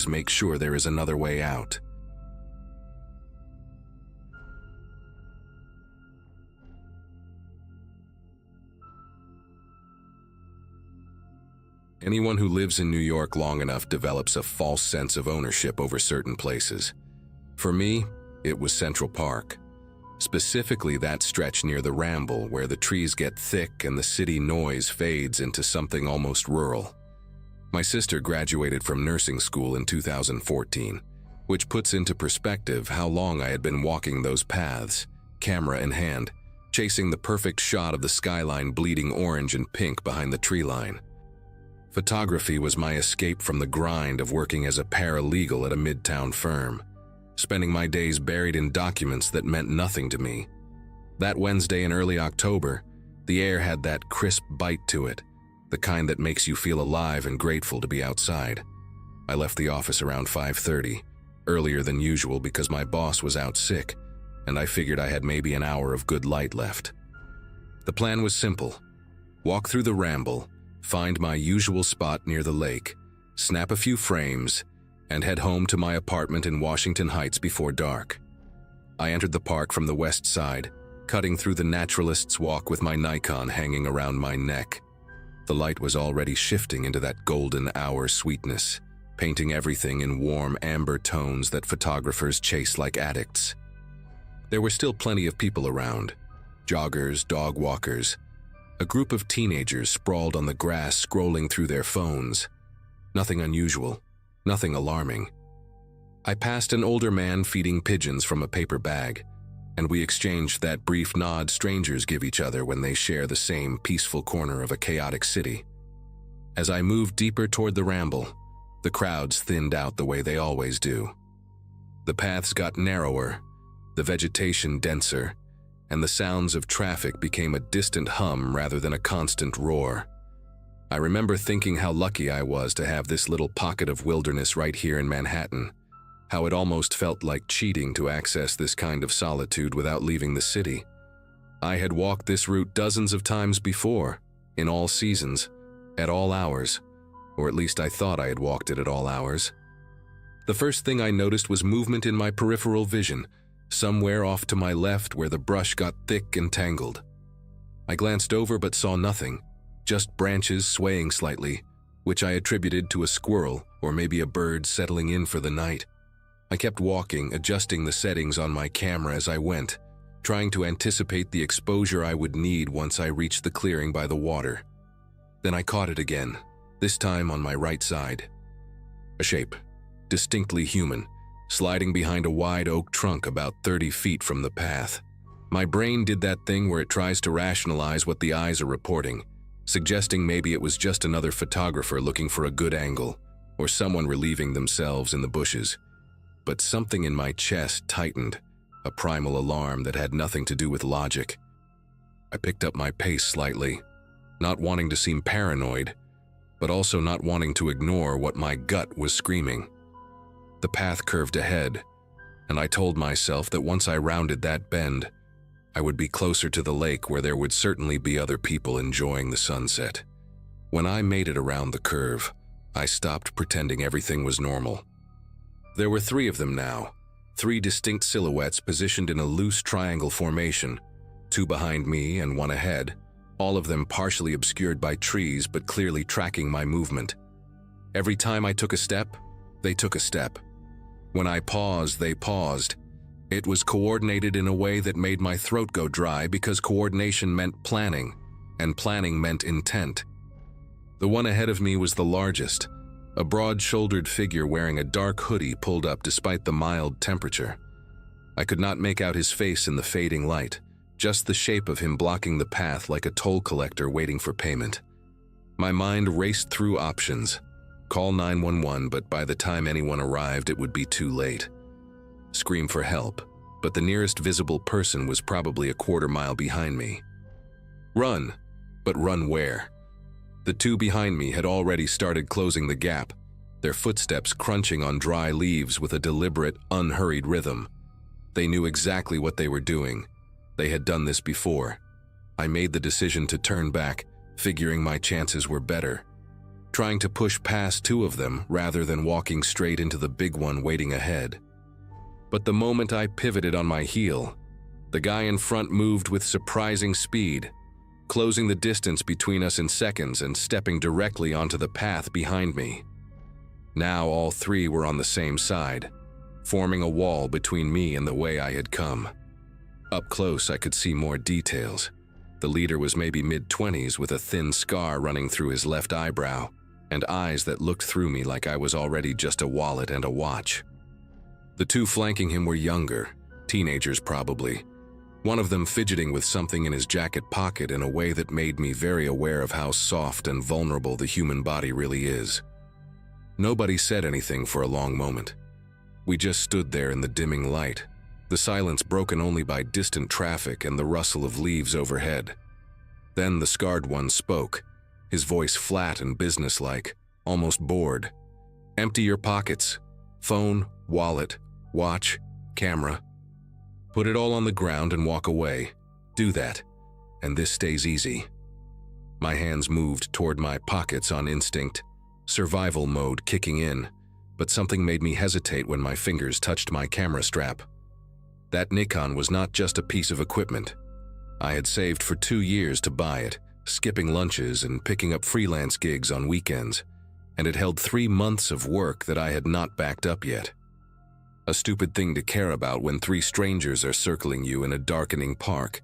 make sure there is another way out. Anyone who lives in New York long enough develops a false sense of ownership over certain places. For me, it was Central Park. Specifically that stretch near the Ramble where the trees get thick and the city noise fades into something almost rural. My sister graduated from nursing school in 2014, which puts into perspective how long I had been walking those paths, camera in hand, chasing the perfect shot of the skyline bleeding orange and pink behind the tree line. Photography was my escape from the grind of working as a paralegal at a midtown firm. spending my days buried in documents that meant nothing to me. That Wednesday in early October, the air had that crisp bite to it, the kind that makes you feel alive and grateful to be outside. I left the office around 5:30, earlier than usual because my boss was out sick, and I figured I had maybe an hour of good light left. The plan was simple. Walk through the ramble, find my usual spot near the lake, snap a few frames, and head home to my apartment in Washington Heights before dark. I entered the park from the west side, cutting through the Naturalist's Walk with my Nikon hanging around my neck. The light was already shifting into that golden hour sweetness, painting everything in warm amber tones that photographers chase like addicts. There were still plenty of people around, joggers, dog walkers, a group of teenagers sprawled on the grass scrolling through their phones. Nothing unusual, nothing alarming. I passed an older man feeding pigeons from a paper bag, and we exchanged that brief nod strangers give each other when they share the same peaceful corner of a chaotic city. As I moved deeper toward the ramble, the crowds thinned out the way they always do. The paths got narrower, the vegetation denser, and the sounds of traffic became a distant hum rather than a constant roar. I remember thinking how lucky I was to have this little pocket of wilderness right here in Manhattan, how it almost felt like cheating to access this kind of solitude without leaving the city. I had walked this route dozens of times before, in all seasons, at all hours, or at least I thought I had walked it at all hours. The first thing I noticed was movement in my peripheral vision, somewhere off to my left where the brush got thick and tangled. I glanced over but saw nothing, just branches swaying slightly, which I attributed to a squirrel or maybe a bird settling in for the night. I kept walking, adjusting the settings on my camera as I went, trying to anticipate the exposure I would need once I reached the clearing by the water. Then I caught it again, this time on my right side. A shape, distinctly human, sliding behind a wide oak trunk about 30 feet from the path. My brain did that thing where it tries to rationalize what the eyes are reporting, suggesting maybe it was just another photographer looking for a good angle, or someone relieving themselves in the bushes. But something in my chest tightened, a primal alarm that had nothing to do with logic. I picked up my pace slightly, not wanting to seem paranoid, but also not wanting to ignore what my gut was screaming. The path curved ahead, and I told myself that once I rounded that bend, I would be closer to the lake where there would certainly be other people enjoying the sunset. When I made it around the curve, I stopped pretending everything was normal. There were 3 of them now, 3 distinct silhouettes positioned in a loose triangle formation, 2 behind me and 1 ahead, all of them partially obscured by trees but clearly tracking my movement. Every time I took a step, they took a step. When I paused, they paused. It was coordinated in a way that made my throat go dry because coordination meant planning, and planning meant intent. The one ahead of me was the largest, a broad-shouldered figure wearing a dark hoodie pulled up despite the mild temperature. I could not make out his face in the fading light, just the shape of him blocking the path like a toll collector waiting for payment. My mind raced through options. Call 911, but by the time anyone arrived, it would be too late. Scream for help, but the nearest visible person was probably a quarter mile behind me. Run, but run where? The 2 behind me had already started closing the gap, their footsteps crunching on dry leaves with a deliberate, unhurried rhythm. They knew exactly what they were doing. They had done this before. I made the decision to turn back, figuring my chances were better, trying to push past 2 of them rather than walking straight into the big one waiting ahead. But the moment I pivoted on my heel, the guy in front moved with surprising speed, closing the distance between us in seconds and stepping directly onto the path behind me. Now all 3 were on the same side, forming a wall between me and the way I had come. Up close, I could see more details. The leader was maybe mid-20s with a thin scar running through his left eyebrow and eyes that looked through me like I was already just a wallet and a watch. The 2 flanking him were younger, teenagers probably, one of them fidgeting with something in his jacket pocket in a way that made me very aware of how soft and vulnerable the human body really is. Nobody said anything for a long moment. We just stood there in the dimming light, the silence broken only by distant traffic and the rustle of leaves overhead. Then the scarred one spoke, his voice flat and businesslike, almost bored. "Empty your pockets. Phone, wallet, watch, camera. Put it all on the ground and walk away. Do that, and this stays easy." My hands moved toward my pockets on instinct, survival mode kicking in, but something made me hesitate when my fingers touched my camera strap. That Nikon was not just a piece of equipment. I had saved for 2 years to buy it, skipping lunches and picking up freelance gigs on weekends, and it held 3 months of work that I had not backed up yet. A stupid thing to care about when 3 strangers are circling you in a darkening park,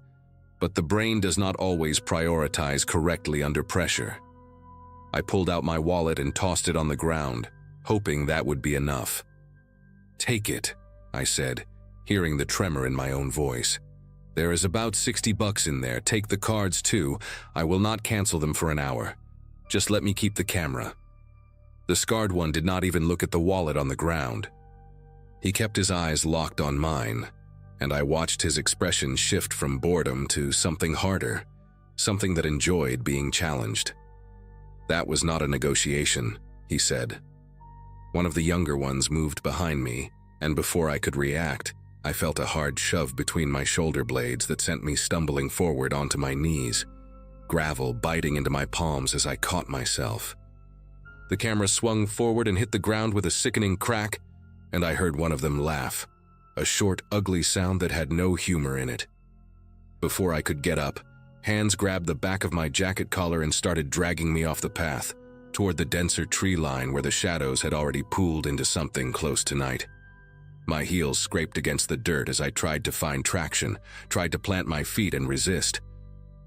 but the brain does not always prioritize correctly under pressure. I pulled out my wallet and tossed it on the ground, hoping that would be enough. "Take it," I said, hearing the tremor in my own voice. "There is about $60 in there. Take the cards too. I will not cancel them for an hour. Just let me keep the camera." The scarred one did not even look at the wallet on the ground. He kept his eyes locked on mine, and I watched his expression shift from boredom to something harder, something that enjoyed being challenged. "That was not a negotiation," he said. One of the younger ones moved behind me, and before I could react, I felt a hard shove between my shoulder blades that sent me stumbling forward onto my knees, gravel biting into my palms as I caught myself. The camera swung forward and hit the ground with a sickening crack, and I heard one of them laugh, a short, ugly sound that had no humor in it. Before I could get up, hands grabbed the back of my jacket collar and started dragging me off the path, toward the denser tree line where the shadows had already pooled into something close to night. My heels scraped against the dirt as I tried to find traction, tried to plant my feet and resist.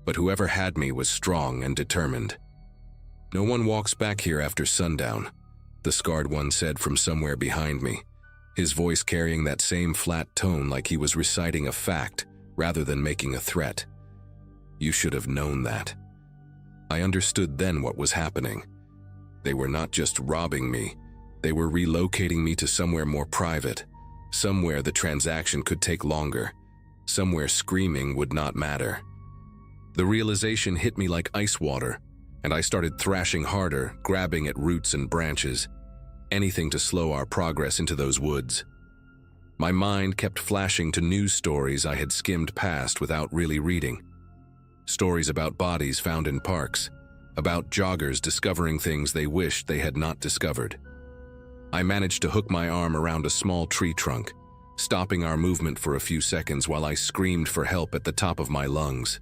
But whoever had me was strong and determined. "No one walks back here after sundown," the scarred one said from somewhere behind me, his voice carrying that same flat tone like he was reciting a fact rather than making a threat. "You should have known that." I understood then what was happening. They were not just robbing me, they were relocating me to somewhere more private, somewhere the transaction could take longer, somewhere screaming would not matter. The realization hit me like ice water, and I started thrashing harder, grabbing at roots and branches, anything to slow our progress into those woods. My mind kept flashing to news stories I had skimmed past without really reading. Stories about bodies found in parks, about joggers discovering things they wished they had not discovered. I managed to hook my arm around a small tree trunk, stopping our movement for a few seconds while I screamed for help at the top of my lungs.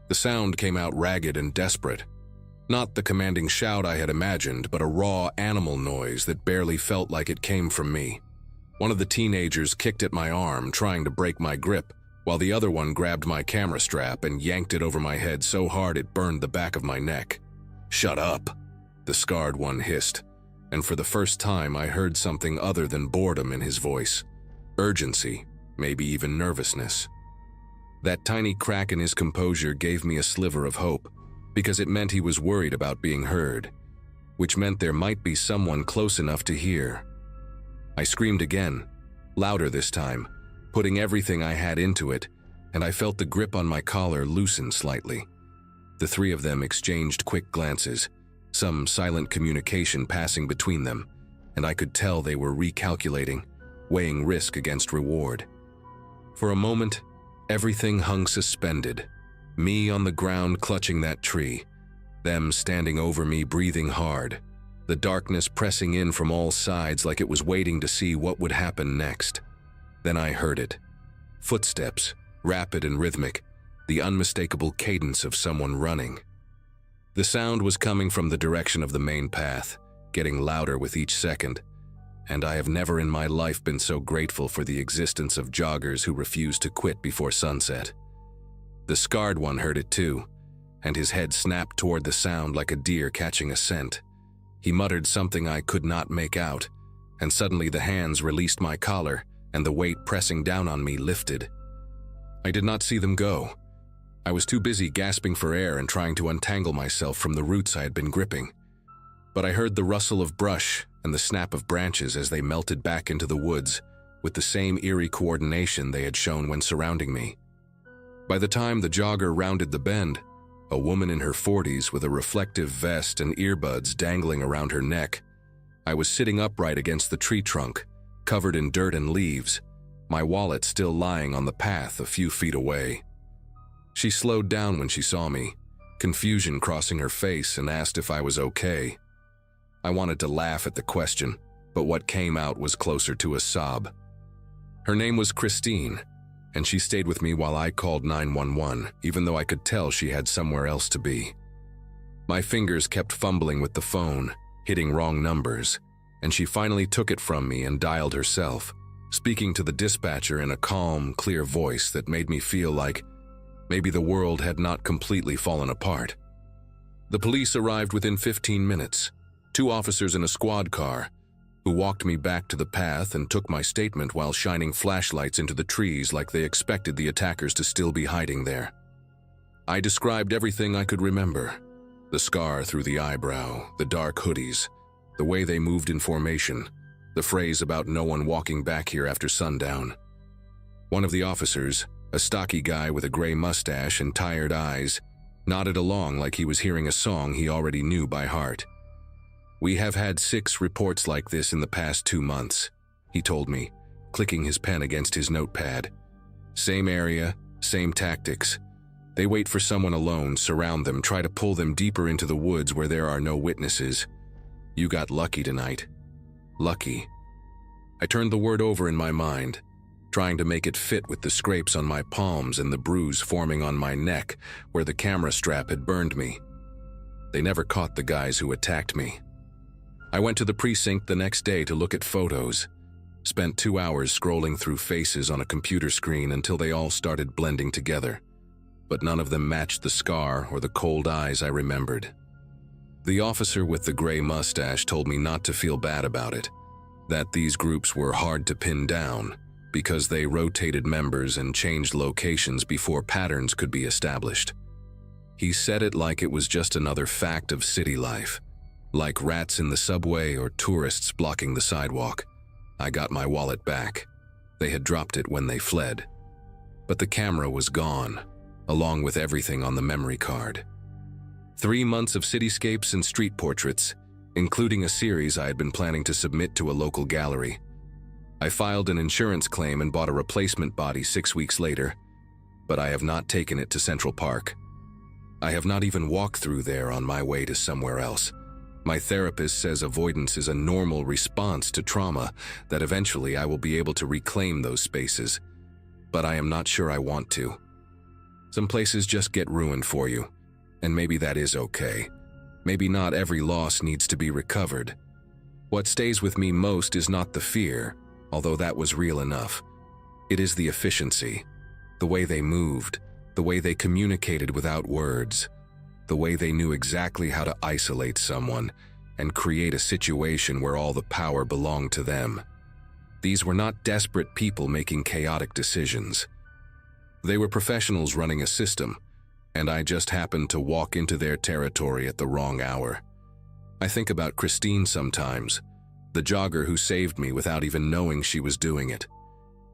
The sound came out ragged and desperate. Not the commanding shout I had imagined, but a raw animal noise that barely felt like it came from me. One of the teenagers kicked at my arm, trying to break my grip, while the other one grabbed my camera strap and yanked it over my head so hard it burned the back of my neck. "Shut up," the scarred one hissed, and for the first time I heard something other than boredom in his voice. Urgency, maybe even nervousness. That tiny crack in his composure gave me a sliver of hope, because it meant he was worried about being heard, which meant there might be someone close enough to hear. I screamed again, louder this time, putting everything I had into it, and I felt the grip on my collar loosen slightly. The 3 of them exchanged quick glances, some silent communication passing between them, and I could tell they were recalculating, weighing risk against reward. For a moment, everything hung suspended, me on the ground clutching that tree, them standing over me breathing hard, the darkness pressing in from all sides like it was waiting to see what would happen next. Then I heard it. Footsteps, rapid and rhythmic, the unmistakable cadence of someone running. The sound was coming from the direction of the main path, getting louder with each second, and I have never in my life been so grateful for the existence of joggers who refuse to quit before sunset. The scarred one heard it too, and his head snapped toward the sound like a deer catching a scent. He muttered something I could not make out, and suddenly the hands released my collar, and the weight pressing down on me lifted. I did not see them go. I was too busy gasping for air and trying to untangle myself from the roots I had been gripping. But I heard the rustle of brush and the snap of branches as they melted back into the woods with the same eerie coordination they had shown when surrounding me. By the time the jogger rounded the bend, a woman in her 40s with a reflective vest and earbuds dangling around her neck, I was sitting upright against the tree trunk, covered in dirt and leaves, my wallet still lying on the path a few feet away. She slowed down when she saw me, confusion crossing her face, and asked if I was okay. I wanted to laugh at the question, but what came out was closer to a sob. Her name was Christine, and she stayed with me while I called 911, even though I could tell she had somewhere else to be. My fingers kept fumbling with the phone, hitting wrong numbers, and she finally took it from me and dialed herself, speaking to the dispatcher in a calm, clear voice that made me feel like maybe the world had not completely fallen apart. The police arrived within 15 minutes, 2 officers in a squad car, who walked me back to the path and took my statement while shining flashlights into the trees like they expected the attackers to still be hiding there. I described everything I could remember: the scar through the eyebrow, the dark hoodies, the way they moved in formation, the phrase about no one walking back here after sundown. One of the officers, a stocky guy with a gray mustache and tired eyes, nodded along like he was hearing a song he already knew by heart. "We have had 6 reports like this in the past 2 months, he told me, clicking his pen against his notepad. Same area, same tactics. They wait for someone alone, surround them, try to pull them deeper into the woods where there are no witnesses. You got lucky tonight." Lucky. I turned the word over in my mind, trying to make it fit with the scrapes on my palms and the bruise forming on my neck where the camera strap had burned me. They never caught the guys who attacked me. I went to the precinct the next day to look at photos, spent 2 hours scrolling through faces on a computer screen until they all started blending together, but none of them matched the scar or the cold eyes I remembered. The officer with the gray mustache told me not to feel bad about it, that these groups were hard to pin down because they rotated members and changed locations before patterns could be established. He said it like it was just another fact of city life, like rats in the subway or tourists blocking the sidewalk. I got my wallet back. They had dropped it when they fled. But the camera was gone, along with everything on the memory card. 3 months of cityscapes and street portraits, including a series I had been planning to submit to a local gallery. I filed an insurance claim and bought a replacement body 6 weeks later, but I have not taken it to Central Park. I have not even walked through there on my way to somewhere else. My therapist says avoidance is a normal response to trauma, that eventually I will be able to reclaim those spaces, but I am not sure I want to. Some places just get ruined for you, and maybe that is okay. Maybe not every loss needs to be recovered. What stays with me most is not the fear, although that was real enough. It is the efficiency, the way they moved, the way they communicated without words, the way they knew exactly how to isolate someone and create a situation where all the power belonged to them. These were not desperate people making chaotic decisions. They were professionals running a system, and I just happened to walk into their territory at the wrong hour. I think about Christine sometimes, the jogger who saved me without even knowing she was doing it.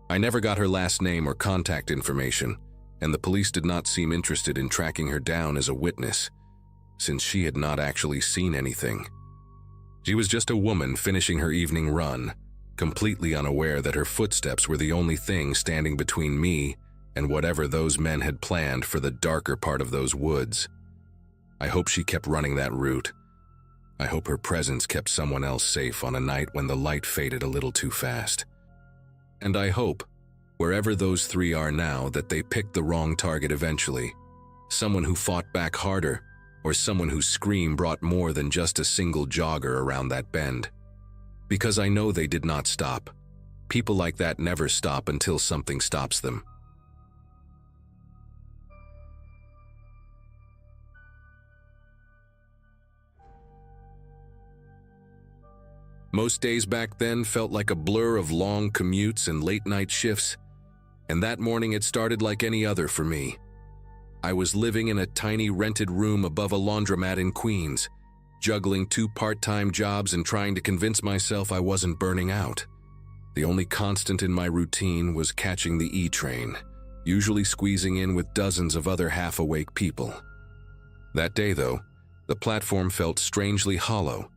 I never got her last name or contact information, and the police did not seem interested in tracking her down as a witness, since she had not actually seen anything. She was just a woman finishing her evening run, completely unaware that her footsteps were the only thing standing between me and whatever those men had planned for the darker part of those woods. I hope she kept running that route. I hope her presence kept someone else safe on a night when the light faded a little too fast. And I hope, wherever those 3 are now, that they picked the wrong target eventually. Someone who fought back harder, or someone whose scream brought more than just a single jogger around that bend. Because I know they did not stop. People like that never stop until something stops them. Most days back then felt like a blur of long commutes and late-night shifts, and that morning it started like any other for me. I was living in a tiny rented room above a laundromat in Queens, juggling 2 part-time jobs and trying to convince myself I wasn't burning out. The only constant in my routine was catching the E train, usually squeezing in with dozens of other half-awake people. That day, though, the platform felt strangely hollow,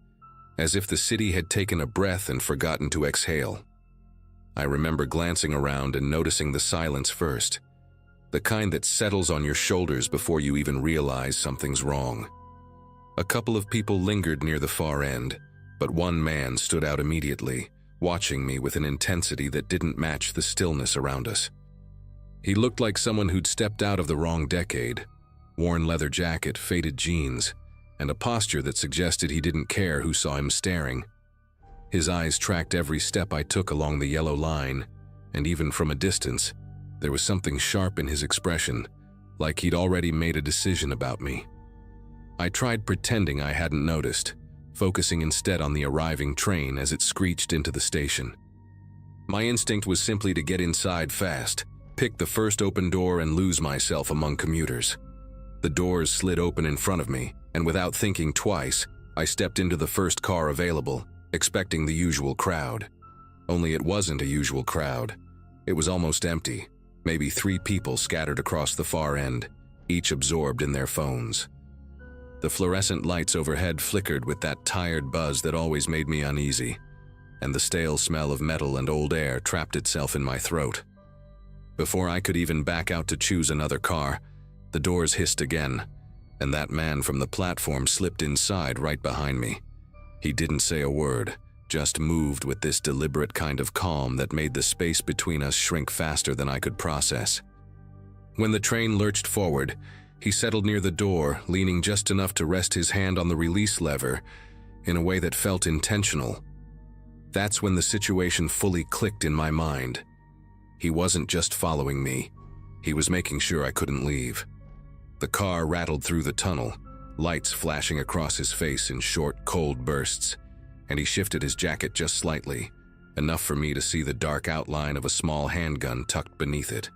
as if the city had taken a breath and forgotten to exhale. I remember glancing around and noticing the silence first, the kind that settles on your shoulders before you even realize something's wrong. A couple of people lingered near the far end, but one man stood out immediately, watching me with an intensity that didn't match the stillness around us. He looked like someone who'd stepped out of the wrong decade, worn leather jacket, faded jeans, and a posture that suggested he didn't care who saw him staring. His eyes tracked every step I took along the yellow line, and even from a distance, there was something sharp in his expression, like he'd already made a decision about me. I tried pretending I hadn't noticed, focusing instead on the arriving train as it screeched into the station. My instinct was simply to get inside fast, pick the first open door and lose myself among commuters. The doors slid open in front of me, and without thinking twice, I stepped into the first car available, expecting the usual crowd. Only it wasn't a usual crowd. It was almost empty, maybe 3 people scattered across the far end, each absorbed in their phones. The fluorescent lights overhead flickered with that tired buzz that always made me uneasy, and the stale smell of metal and old air trapped itself in my throat. Before I could even back out to choose another car, the doors hissed again, and that man from the platform slipped inside right behind me. He didn't say a word, just moved with this deliberate kind of calm that made the space between us shrink faster than I could process. When the train lurched forward, he settled near the door, leaning just enough to rest his hand on the release lever in a way that felt intentional. That's when the situation fully clicked in my mind. He wasn't just following me. He was making sure I couldn't leave. The car rattled through the tunnel, lights flashing across his face in short, cold bursts, and he shifted his jacket just slightly, enough for me to see the dark outline of a small handgun tucked beneath it.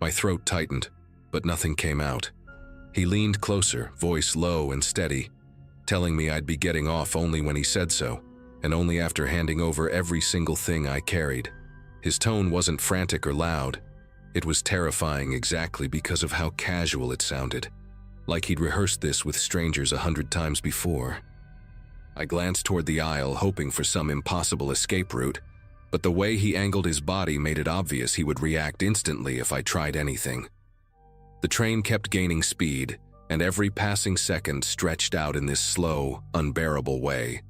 My throat tightened, but nothing came out. He leaned closer, voice low and steady, telling me I'd be getting off only when he said so, and only after handing over every single thing I carried. His tone wasn't frantic or loud. It was terrifying exactly because of how casual it sounded, like he'd rehearsed this with strangers 100 times before. I glanced toward the aisle, hoping for some impossible escape route, but the way he angled his body made it obvious he would react instantly if I tried anything. The train kept gaining speed, and every passing second stretched out in this slow, unbearable way.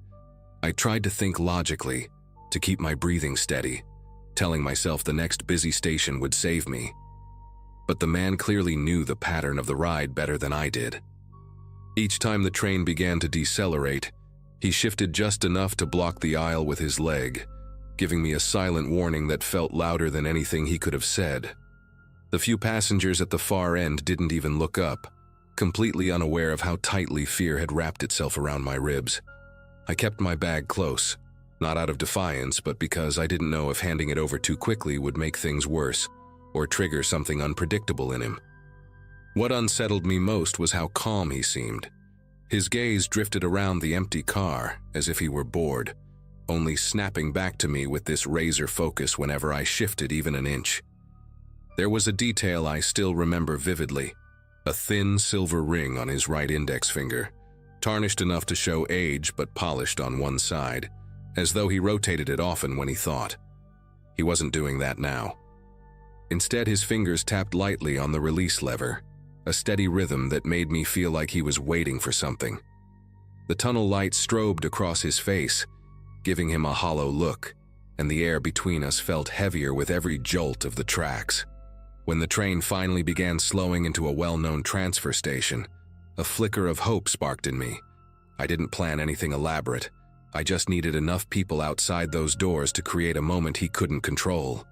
I tried to think logically, to keep my breathing steady, telling myself the next busy station would save me. But the man clearly knew the pattern of the ride better than I did. Each time the train began to decelerate, he shifted just enough to block the aisle with his leg, giving me a silent warning that felt louder than anything he could have said. The few passengers at the far end didn't even look up, completely unaware of how tightly fear had wrapped itself around my ribs. I kept my bag close, not out of defiance, but because I didn't know if handing it over too quickly would make things worse or trigger something unpredictable in him. What unsettled me most was how calm he seemed. His gaze drifted around the empty car as if he were bored, only snapping back to me with this razor focus whenever I shifted even an inch. There was a detail I still remember vividly, a thin silver ring on his right index finger, tarnished enough to show age but polished on one side, as though he rotated it often when he thought. He wasn't doing that now. Instead, his fingers tapped lightly on the release lever, a steady rhythm that made me feel like he was waiting for something. The tunnel light strobed across his face, giving him a hollow look, and the air between us felt heavier with every jolt of the tracks. When the train finally began slowing into a well-known transfer station, a flicker of hope sparked in me. I didn't plan anything elaborate. I just needed enough people outside those doors to create a moment he couldn't control.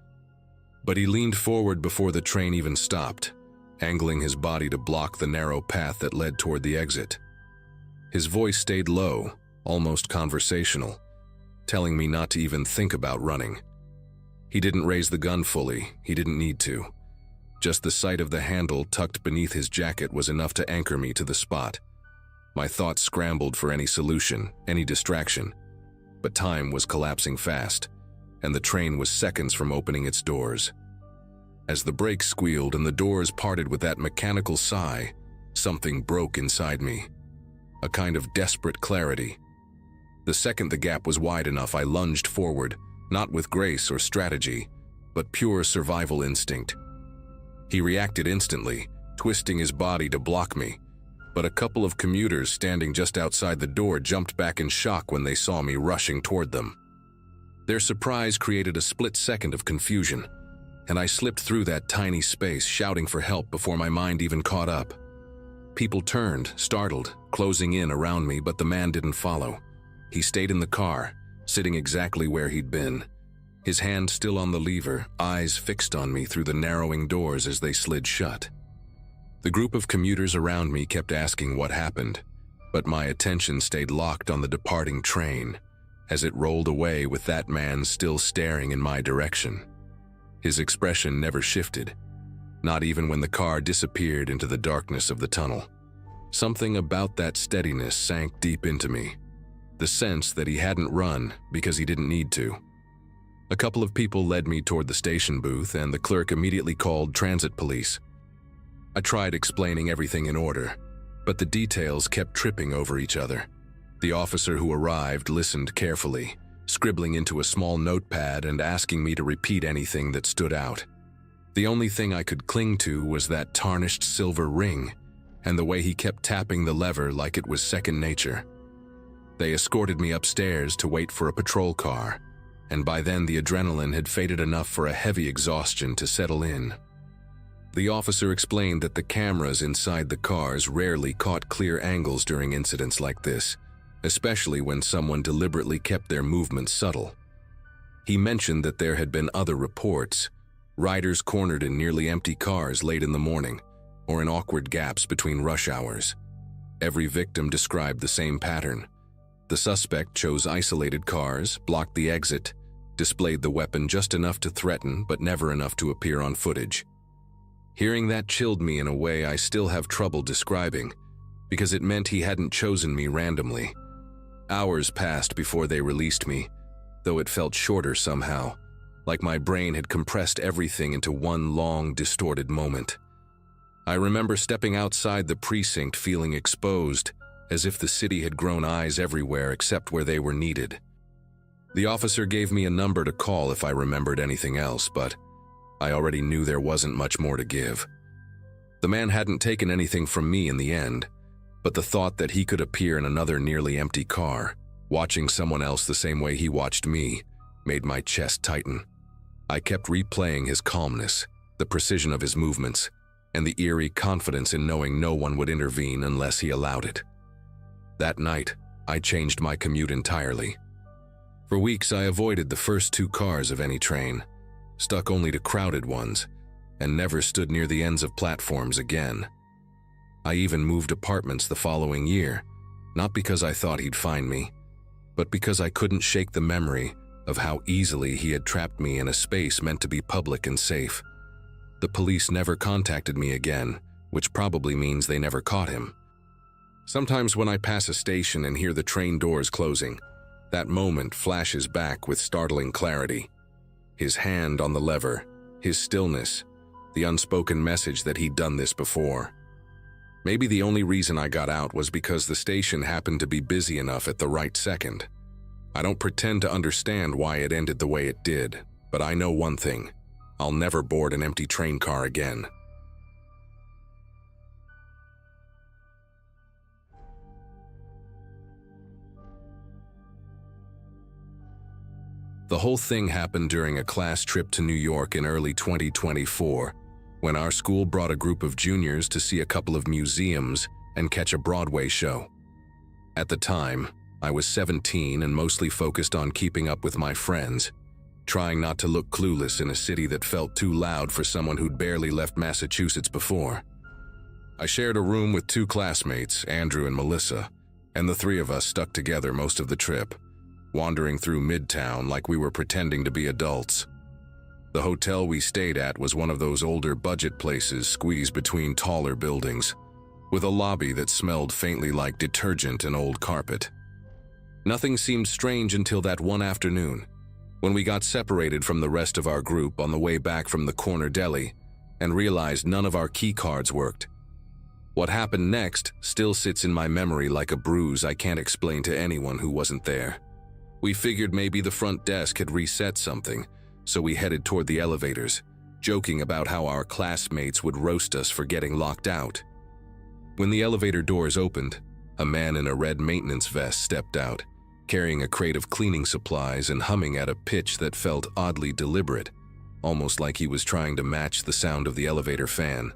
But he leaned forward before the train even stopped, angling his body to block the narrow path that led toward the exit. His voice stayed low, almost conversational, telling me not to even think about running. He didn't raise the gun fully, he didn't need to. Just the sight of the handle tucked beneath his jacket was enough to anchor me to the spot. My thoughts scrambled for any solution, any distraction. But time was collapsing fast, and the train was seconds from opening its doors. As the brakes squealed and the doors parted with that mechanical sigh, something broke inside me. A kind of desperate clarity. The second the gap was wide enough, I lunged forward, not with grace or strategy, but pure survival instinct. He reacted instantly, twisting his body to block me, but a couple of commuters standing just outside the door jumped back in shock when they saw me rushing toward them. Their surprise created a split second of confusion, and I slipped through that tiny space, shouting for help before my mind even caught up. People turned, startled, closing in around me, but the man didn't follow. He stayed in the car, sitting exactly where he'd been, his hand still on the lever, eyes fixed on me through the narrowing doors as they slid shut. The group of commuters around me kept asking what happened, but my attention stayed locked on the departing train as it rolled away with that man still staring in my direction. His expression never shifted, not even when the car disappeared into the darkness of the tunnel. Something about that steadiness sank deep into me, the sense that he hadn't run because he didn't need to. A couple of people led me toward the station booth, and the clerk immediately called transit police. I tried explaining everything in order, but the details kept tripping over each other. The officer who arrived listened carefully, scribbling into a small notepad and asking me to repeat anything that stood out. The only thing I could cling to was that tarnished silver ring, and the way he kept tapping the lever like it was second nature. They escorted me upstairs to wait for a patrol car, and by then the adrenaline had faded enough for a heavy exhaustion to settle in. The officer explained that the cameras inside the cars rarely caught clear angles during incidents like this, especially when someone deliberately kept their movements subtle. He mentioned that there had been other reports, riders cornered in nearly empty cars late in the morning, or in awkward gaps between rush hours. Every victim described the same pattern. The suspect chose isolated cars, blocked the exit, displayed the weapon just enough to threaten but never enough to appear on footage. Hearing that chilled me in a way I still have trouble describing, because it meant he hadn't chosen me randomly. Hours passed before they released me, though it felt shorter somehow, like my brain had compressed everything into one long, distorted moment. I remember stepping outside the precinct feeling exposed, as if the city had grown eyes everywhere except where they were needed. The officer gave me a number to call if I remembered anything else, but I already knew there wasn't much more to give. The man hadn't taken anything from me in the end, but the thought that he could appear in another nearly empty car, watching someone else the same way he watched me, made my chest tighten. I kept replaying his calmness, the precision of his movements, and the eerie confidence in knowing no one would intervene unless he allowed it. That night, I changed my commute entirely. For weeks, I avoided the first two cars of any train, stuck only to crowded ones, and never stood near the ends of platforms again. I even moved apartments the following year, not because I thought he'd find me, but because I couldn't shake the memory of how easily he had trapped me in a space meant to be public and safe. The police never contacted me again, which probably means they never caught him. Sometimes when I pass a station and hear the train doors closing, that moment flashes back with startling clarity. His hand on the lever, his stillness, the unspoken message that he'd done this before. Maybe the only reason I got out was because the station happened to be busy enough at the right second. I don't pretend to understand why it ended the way it did, but I know one thing: I'll never board an empty train car again. The whole thing happened during a class trip to New York in early 2024, when our school brought a group of juniors to see a couple of museums and catch a Broadway show. At the time, I was 17 and mostly focused on keeping up with my friends, trying not to look clueless in a city that felt too loud for someone who'd barely left Massachusetts before. I shared a room with two classmates, Andrew and Melissa, and the three of us stuck together most of the trip, wandering through Midtown like we were pretending to be adults. The hotel we stayed at was one of those older budget places squeezed between taller buildings. with a lobby that smelled faintly like detergent and old carpet. Nothing seemed strange until that one afternoon, when we got separated from the rest of our group on the way back from the corner deli and realized none of our key cards worked. What happened next still sits in my memory like a bruise I can't explain to anyone who wasn't there. We figured maybe the front desk had reset something, so we headed toward the elevators, joking about how our classmates would roast us for getting locked out. When the elevator doors opened, a man in a red maintenance vest stepped out, carrying a crate of cleaning supplies and humming at a pitch that felt oddly deliberate, almost like he was trying to match the sound of the elevator fan.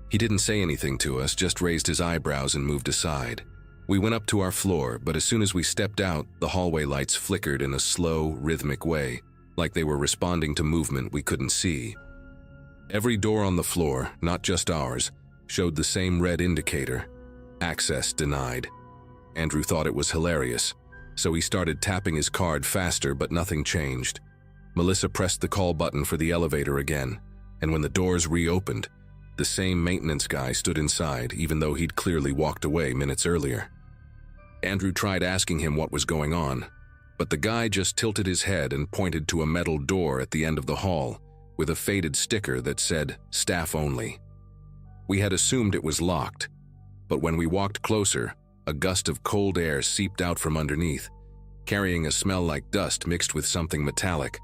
He didn't say anything to us, just raised his eyebrows and moved aside. We went up to our floor, but as soon as we stepped out, the hallway lights flickered in a slow, rhythmic way, like they were responding to movement we couldn't see. Every door on the floor, not just ours, showed the same red indicator: access denied. Andrew thought it was hilarious, so he started tapping his card faster, but nothing changed. Melissa pressed the call button for the elevator again, and when the doors reopened, the same maintenance guy stood inside, even though he'd clearly walked away minutes earlier. Andrew tried asking him what was going on, but the guy just tilted his head and pointed to a metal door at the end of the hall with a faded sticker that said, "Staff only." We had assumed it was locked, but when we walked closer, a gust of cold air seeped out from underneath, carrying a smell like dust mixed with something metallic.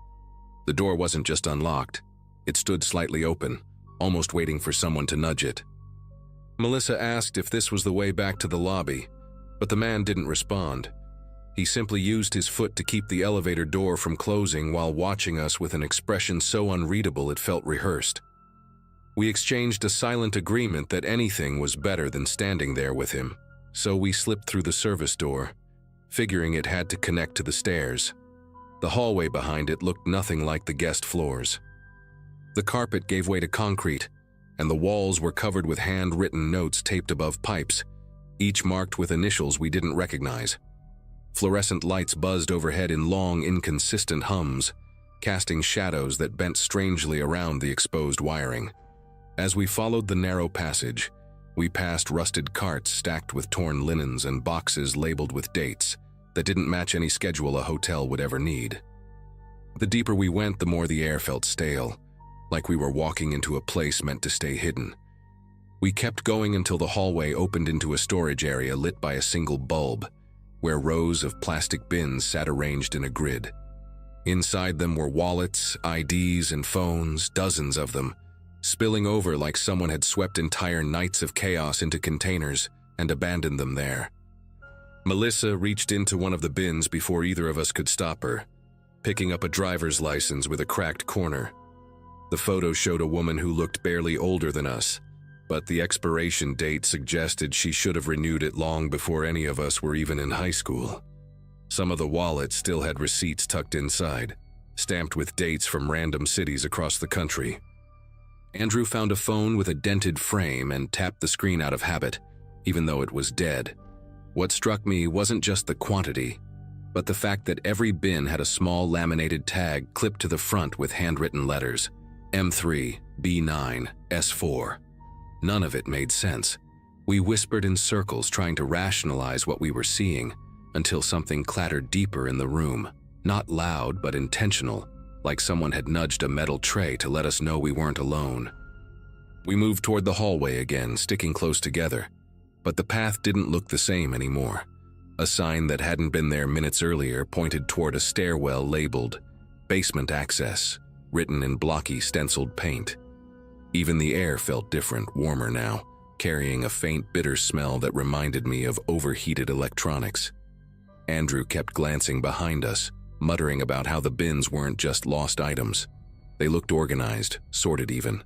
The door wasn't just unlocked, it stood slightly open, almost waiting for someone to nudge it. Melissa asked if this was the way back to the lobby, but the man didn't respond. He simply used his foot to keep the elevator door from closing while watching us with an expression so unreadable it felt rehearsed. We exchanged a silent agreement that anything was better than standing there with him, so we slipped through the service door, figuring it had to connect to the stairs. The hallway behind it looked nothing like the guest floors. The carpet gave way to concrete, and the walls were covered with handwritten notes taped above pipes, each marked with initials we didn't recognize. Fluorescent lights buzzed overhead in long, inconsistent hums, casting shadows that bent strangely around the exposed wiring. As we followed the narrow passage, we passed rusted carts stacked with torn linens and boxes labeled with dates that didn't match any schedule a hotel would ever need. The deeper we went, the more the air felt stale, like we were walking into a place meant to stay hidden. We kept going until the hallway opened into a storage area lit by a single bulb, where rows of plastic bins sat arranged in a grid. Inside them were wallets, IDs, and phones, dozens of them, spilling over like someone had swept entire nights of chaos into containers and abandoned them there. Melissa reached into one of the bins before either of us could stop her, picking up a driver's license with a cracked corner. The photo showed a woman who looked barely older than us, but the expiration date suggested she should have renewed it long before any of us were even in high school. Some of the wallets still had receipts tucked inside, stamped with dates from random cities across the country. Andrew found a phone with a dented frame and tapped the screen out of habit, even though it was dead. What struck me wasn't just the quantity, but the fact that every bin had a small laminated tag clipped to the front with handwritten letters: M3, B9, S4. None of it made sense. We whispered in circles trying to rationalize what we were seeing, until something clattered deeper in the room, not loud but intentional, like someone had nudged a metal tray to let us know we weren't alone. We moved toward the hallway again, sticking close together, but the path didn't look the same anymore. A sign that hadn't been there minutes earlier pointed toward a stairwell labeled "Basement Access," written in blocky stenciled paint. Even the air felt different, warmer now, carrying a faint bitter smell that reminded me of overheated electronics. Andrew kept glancing behind us, muttering about how the bins weren't just lost items. They looked organized, sorted even.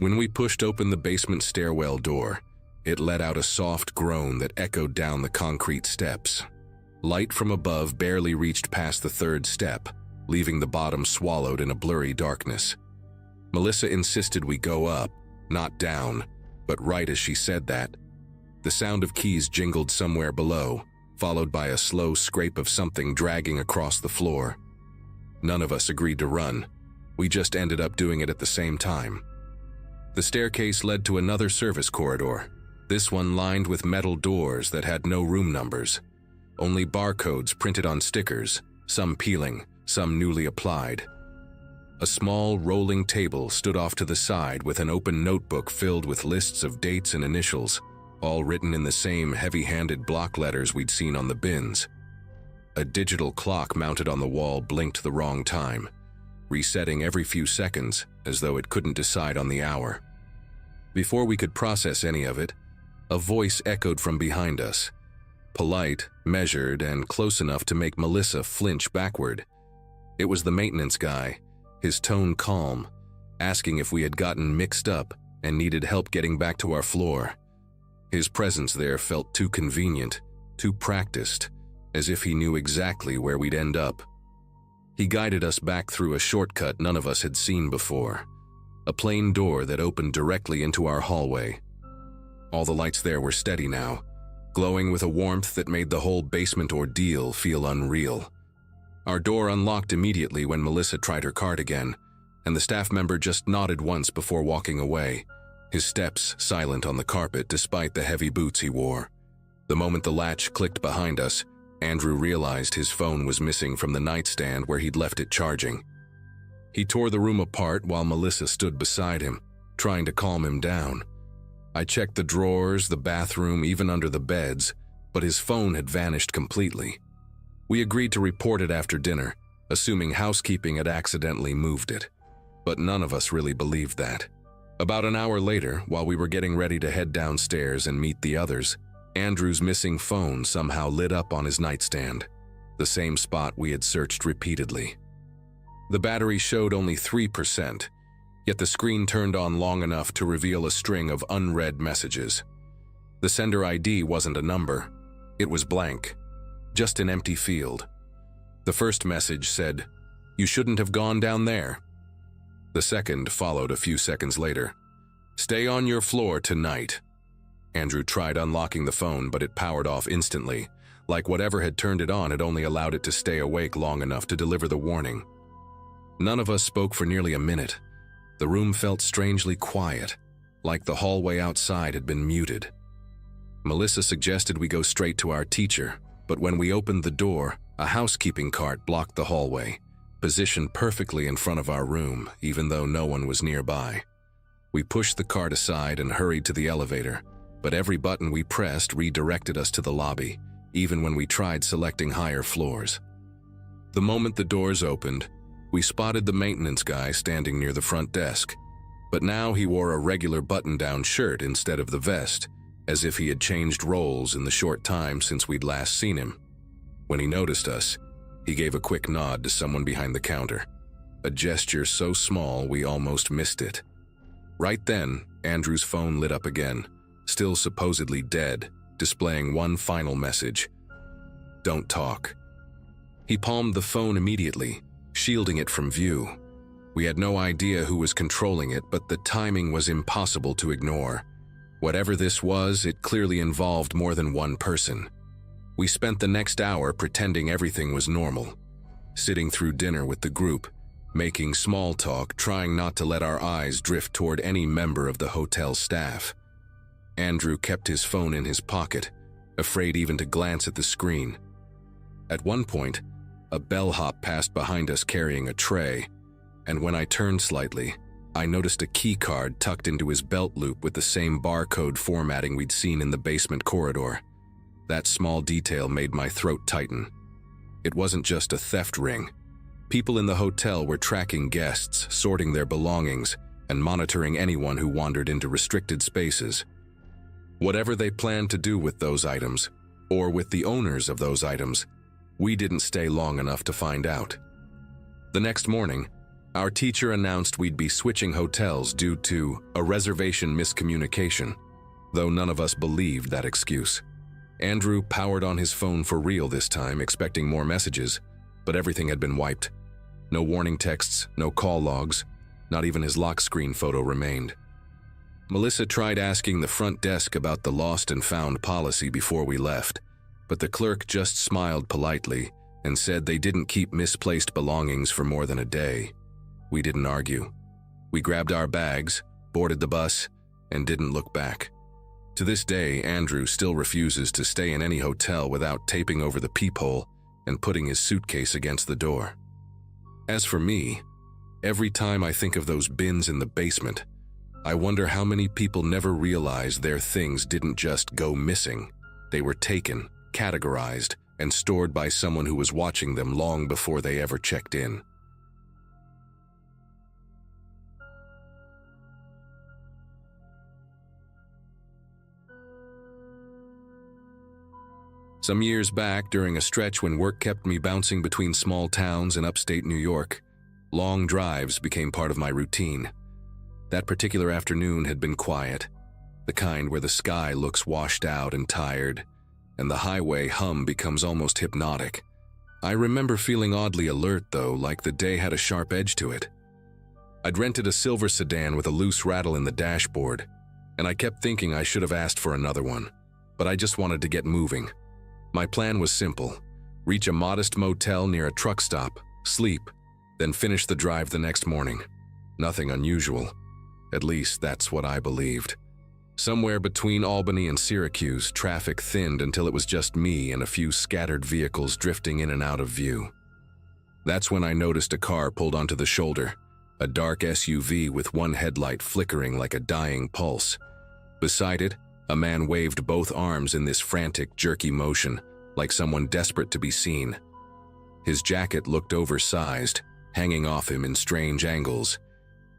When we pushed open the basement stairwell door, it let out a soft groan that echoed down the concrete steps. Light from above barely reached past the third step, leaving the bottom swallowed in a blurry darkness. Melissa insisted we go up, not down, but right as she said that, the sound of keys jingled somewhere below, followed by a slow scrape of something dragging across the floor. None of us agreed to run. We just ended up doing it at the same time. The staircase led to another service corridor, This one lined with metal doors that had no room numbers, only barcodes printed on stickers, some peeling, some newly applied. A small rolling table stood off to the side with an open notebook filled with lists of dates and initials, all written in the same heavy-handed block letters we'd seen on the bins. A digital clock mounted on the wall blinked the wrong time, resetting every few seconds as though it couldn't decide on the hour. Before we could process any of it, a voice echoed from behind us, polite, measured, and close enough to make Melissa flinch backward. It was the maintenance guy, his tone calm, asking if we had gotten mixed up and needed help getting back to our floor. His presence there felt too convenient, too practiced, as if he knew exactly where we'd end up. He guided us back through a shortcut none of us had seen before, a plain door that opened directly into our hallway. All the lights there were steady now, glowing with a warmth that made the whole basement ordeal feel unreal. Our door unlocked immediately when Melissa tried her card again, and the staff member just nodded once before walking away, his steps silent on the carpet despite the heavy boots he wore. The moment the latch clicked behind us, Andrew realized his phone was missing from the nightstand where he'd left it charging. He tore the room apart while Melissa stood beside him, trying to calm him down. I checked the drawers, the bathroom, even under the beds, but his phone had vanished completely. We agreed to report it after dinner, assuming housekeeping had accidentally moved it. But none of us really believed that. About an hour later, while we were getting ready to head downstairs and meet the others, Andrew's missing phone somehow lit up on his nightstand, the same spot we had searched repeatedly. The battery showed only 3%, yet the screen turned on long enough to reveal a string of unread messages. The sender ID wasn't a number, it was blank, just an empty field. The first message said, "You shouldn't have gone down there." The second followed a few seconds later. "Stay on your floor tonight." Andrew tried unlocking the phone, but it powered off instantly, like whatever had turned it on had only allowed it to stay awake long enough to deliver the warning. None of us spoke for nearly a minute. The room felt strangely quiet, like the hallway outside had been muted. Melissa suggested we go straight to our teacher, but when we opened the door, a housekeeping cart blocked the hallway, positioned perfectly in front of our room, even though no one was nearby. We pushed the cart aside and hurried to the elevator, but every button we pressed redirected us to the lobby, even when we tried selecting higher floors. The moment the doors opened, we spotted the maintenance guy standing near the front desk, but now he wore a regular button-down shirt instead of the vest, as if he had changed roles in the short time since we'd last seen him. When he noticed us, he gave a quick nod to someone behind the counter, a gesture so small we almost missed it. Right then, Andrew's phone lit up again, still supposedly dead, displaying one final message: "Don't talk." He palmed the phone immediately, shielding it from view. We had no idea who was controlling it, but the timing was impossible to ignore. Whatever this was, it clearly involved more than one person. We spent the next hour pretending everything was normal, sitting through dinner with the group, making small talk, trying not to let our eyes drift toward any member of the hotel staff. Andrew kept his phone in his pocket, afraid even to glance at the screen. At one point, a bellhop passed behind us carrying a tray, and when I turned slightly, I noticed a key card tucked into his belt loop with the same barcode formatting we'd seen in the basement corridor. That small detail made my throat tighten. It wasn't just a theft ring. People in the hotel were tracking guests, sorting their belongings, and monitoring anyone who wandered into restricted spaces. Whatever they planned to do with those items, or with the owners of those items, we didn't stay long enough to find out. The next morning, our teacher announced we'd be switching hotels due to a reservation miscommunication, though none of us believed that excuse. Andrew powered on his phone for real this time, expecting more messages, but everything had been wiped. No warning texts, no call logs, not even his lock screen photo remained. Melissa tried asking the front desk about the lost and found policy before we left, but the clerk just smiled politely and said they didn't keep misplaced belongings for more than a day. We didn't argue. We grabbed our bags, boarded the bus, and didn't look back. To this day, Andrew still refuses to stay in any hotel without taping over the peephole and putting his suitcase against the door. As for me, every time I think of those bins in the basement, I wonder how many people never realize their things didn't just go missing. They were taken, categorized, and stored by someone who was watching them long before they ever checked in. Some years back, during a stretch when work kept me bouncing between small towns in upstate New York, long drives became part of my routine. That particular afternoon had been quiet, the kind where the sky looks washed out and tired, and the highway hum becomes almost hypnotic. I remember feeling oddly alert, though, like the day had a sharp edge to it. I'd rented a silver sedan with a loose rattle in the dashboard, and I kept thinking I should have asked for another one, but I just wanted to get moving. My plan was simple: reach a modest motel near a truck stop, sleep, then finish the drive the next morning. Nothing unusual. At least that's what I believed. Somewhere between Albany and Syracuse, traffic thinned until it was just me and a few scattered vehicles drifting in and out of view. That's when I noticed a car pulled onto the shoulder, a dark SUV with one headlight flickering like a dying pulse. Beside it, a man waved both arms in this frantic, jerky motion, like someone desperate to be seen. His jacket looked oversized, hanging off him in strange angles,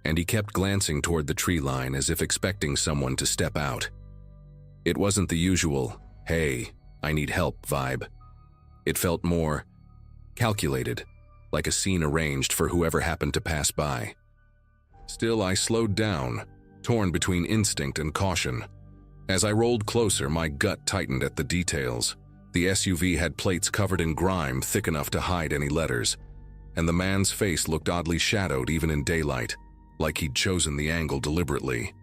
and he kept glancing toward the tree line as if expecting someone to step out. It wasn't the usual, "Hey, I need help" vibe. It felt more calculated, like a scene arranged for whoever happened to pass by. Still, I slowed down, torn between instinct and caution. As I rolled closer, my gut tightened at the details. The SUV had plates covered in grime thick enough to hide any letters, and the man's face looked oddly shadowed even in daylight, like he'd chosen the angle deliberately.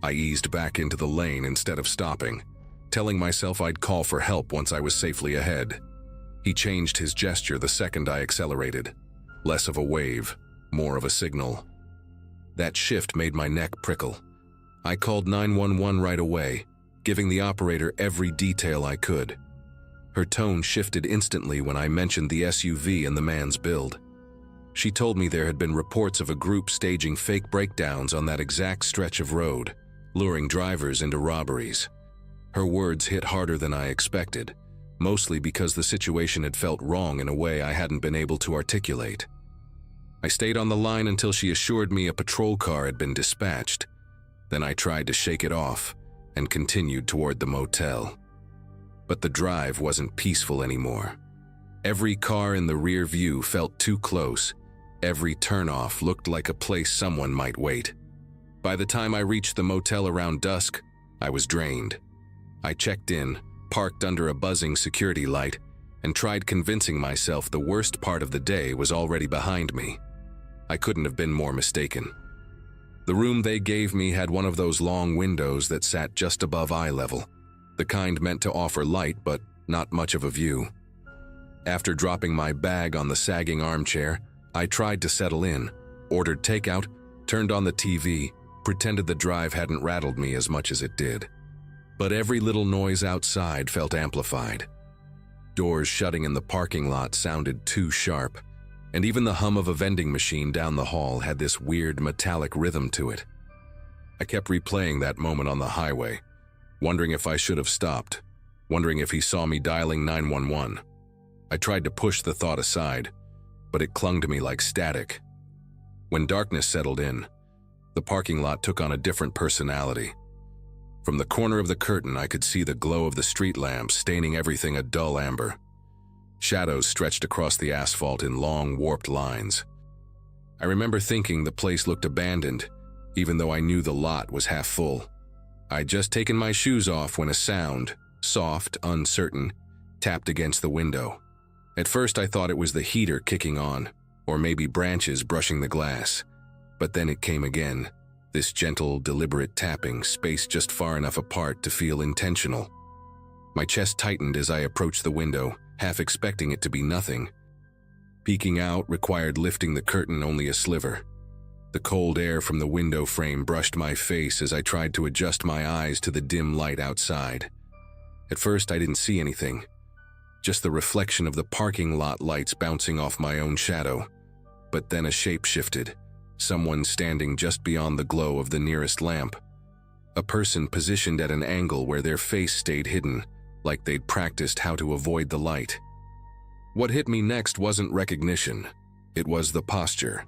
I eased back into the lane instead of stopping, telling myself I'd call for help once I was safely ahead. He changed his gesture the second I accelerated. Less of a wave, more of a signal. That shift made my neck prickle. I called 911 right away, giving the operator every detail I could. Her tone shifted instantly when I mentioned the SUV and the man's build. She told me there had been reports of a group staging fake breakdowns on that exact stretch of road, luring drivers into robberies. Her words hit harder than I expected, mostly because the situation had felt wrong in a way I hadn't been able to articulate. I stayed on the line until she assured me a patrol car had been dispatched. Then I tried to shake it off and continued toward the motel. But the drive wasn't peaceful anymore. Every car in the rear view felt too close. Every turnoff looked like a place someone might wait. By the time I reached the motel around dusk, I was drained. I checked in, parked under a buzzing security light, and tried convincing myself the worst part of the day was already behind me. I couldn't have been more mistaken. The room they gave me had one of those long windows that sat just above eye level, the kind meant to offer light but not much of a view. After dropping my bag on the sagging armchair, I tried to settle in, ordered takeout, turned on the TV, pretended the drive hadn't rattled me as much as it did. But every little noise outside felt amplified. Doors shutting in the parking lot sounded too sharp, and even the hum of a vending machine down the hall had this weird metallic rhythm to it. I kept replaying that moment on the highway, wondering if I should have stopped, wondering if he saw me dialing 911. I tried to push the thought aside, but it clung to me like static. When darkness settled in, the parking lot took on a different personality. From the corner of the curtain, I could see the glow of the street lamps staining everything a dull amber. Shadows stretched across the asphalt in long, warped lines. I remember thinking the place looked abandoned, even though I knew the lot was half full. I'd just taken my shoes off when a sound, soft, uncertain, tapped against the window. At first I thought it was the heater kicking on, or maybe branches brushing the glass. But then it came again, this gentle, deliberate tapping, spaced just far enough apart to feel intentional. My chest tightened as I approached the window, half expecting it to be nothing. Peeking out required lifting the curtain only a sliver. The cold air from the window frame brushed my face as I tried to adjust my eyes to the dim light outside. At first, I didn't see anything, just the reflection of the parking lot lights bouncing off my own shadow. But then a shape shifted, someone standing just beyond the glow of the nearest lamp. A person positioned at an angle where their face stayed hidden, like they'd practiced how to avoid the light. What hit me next wasn't recognition, it was the posture.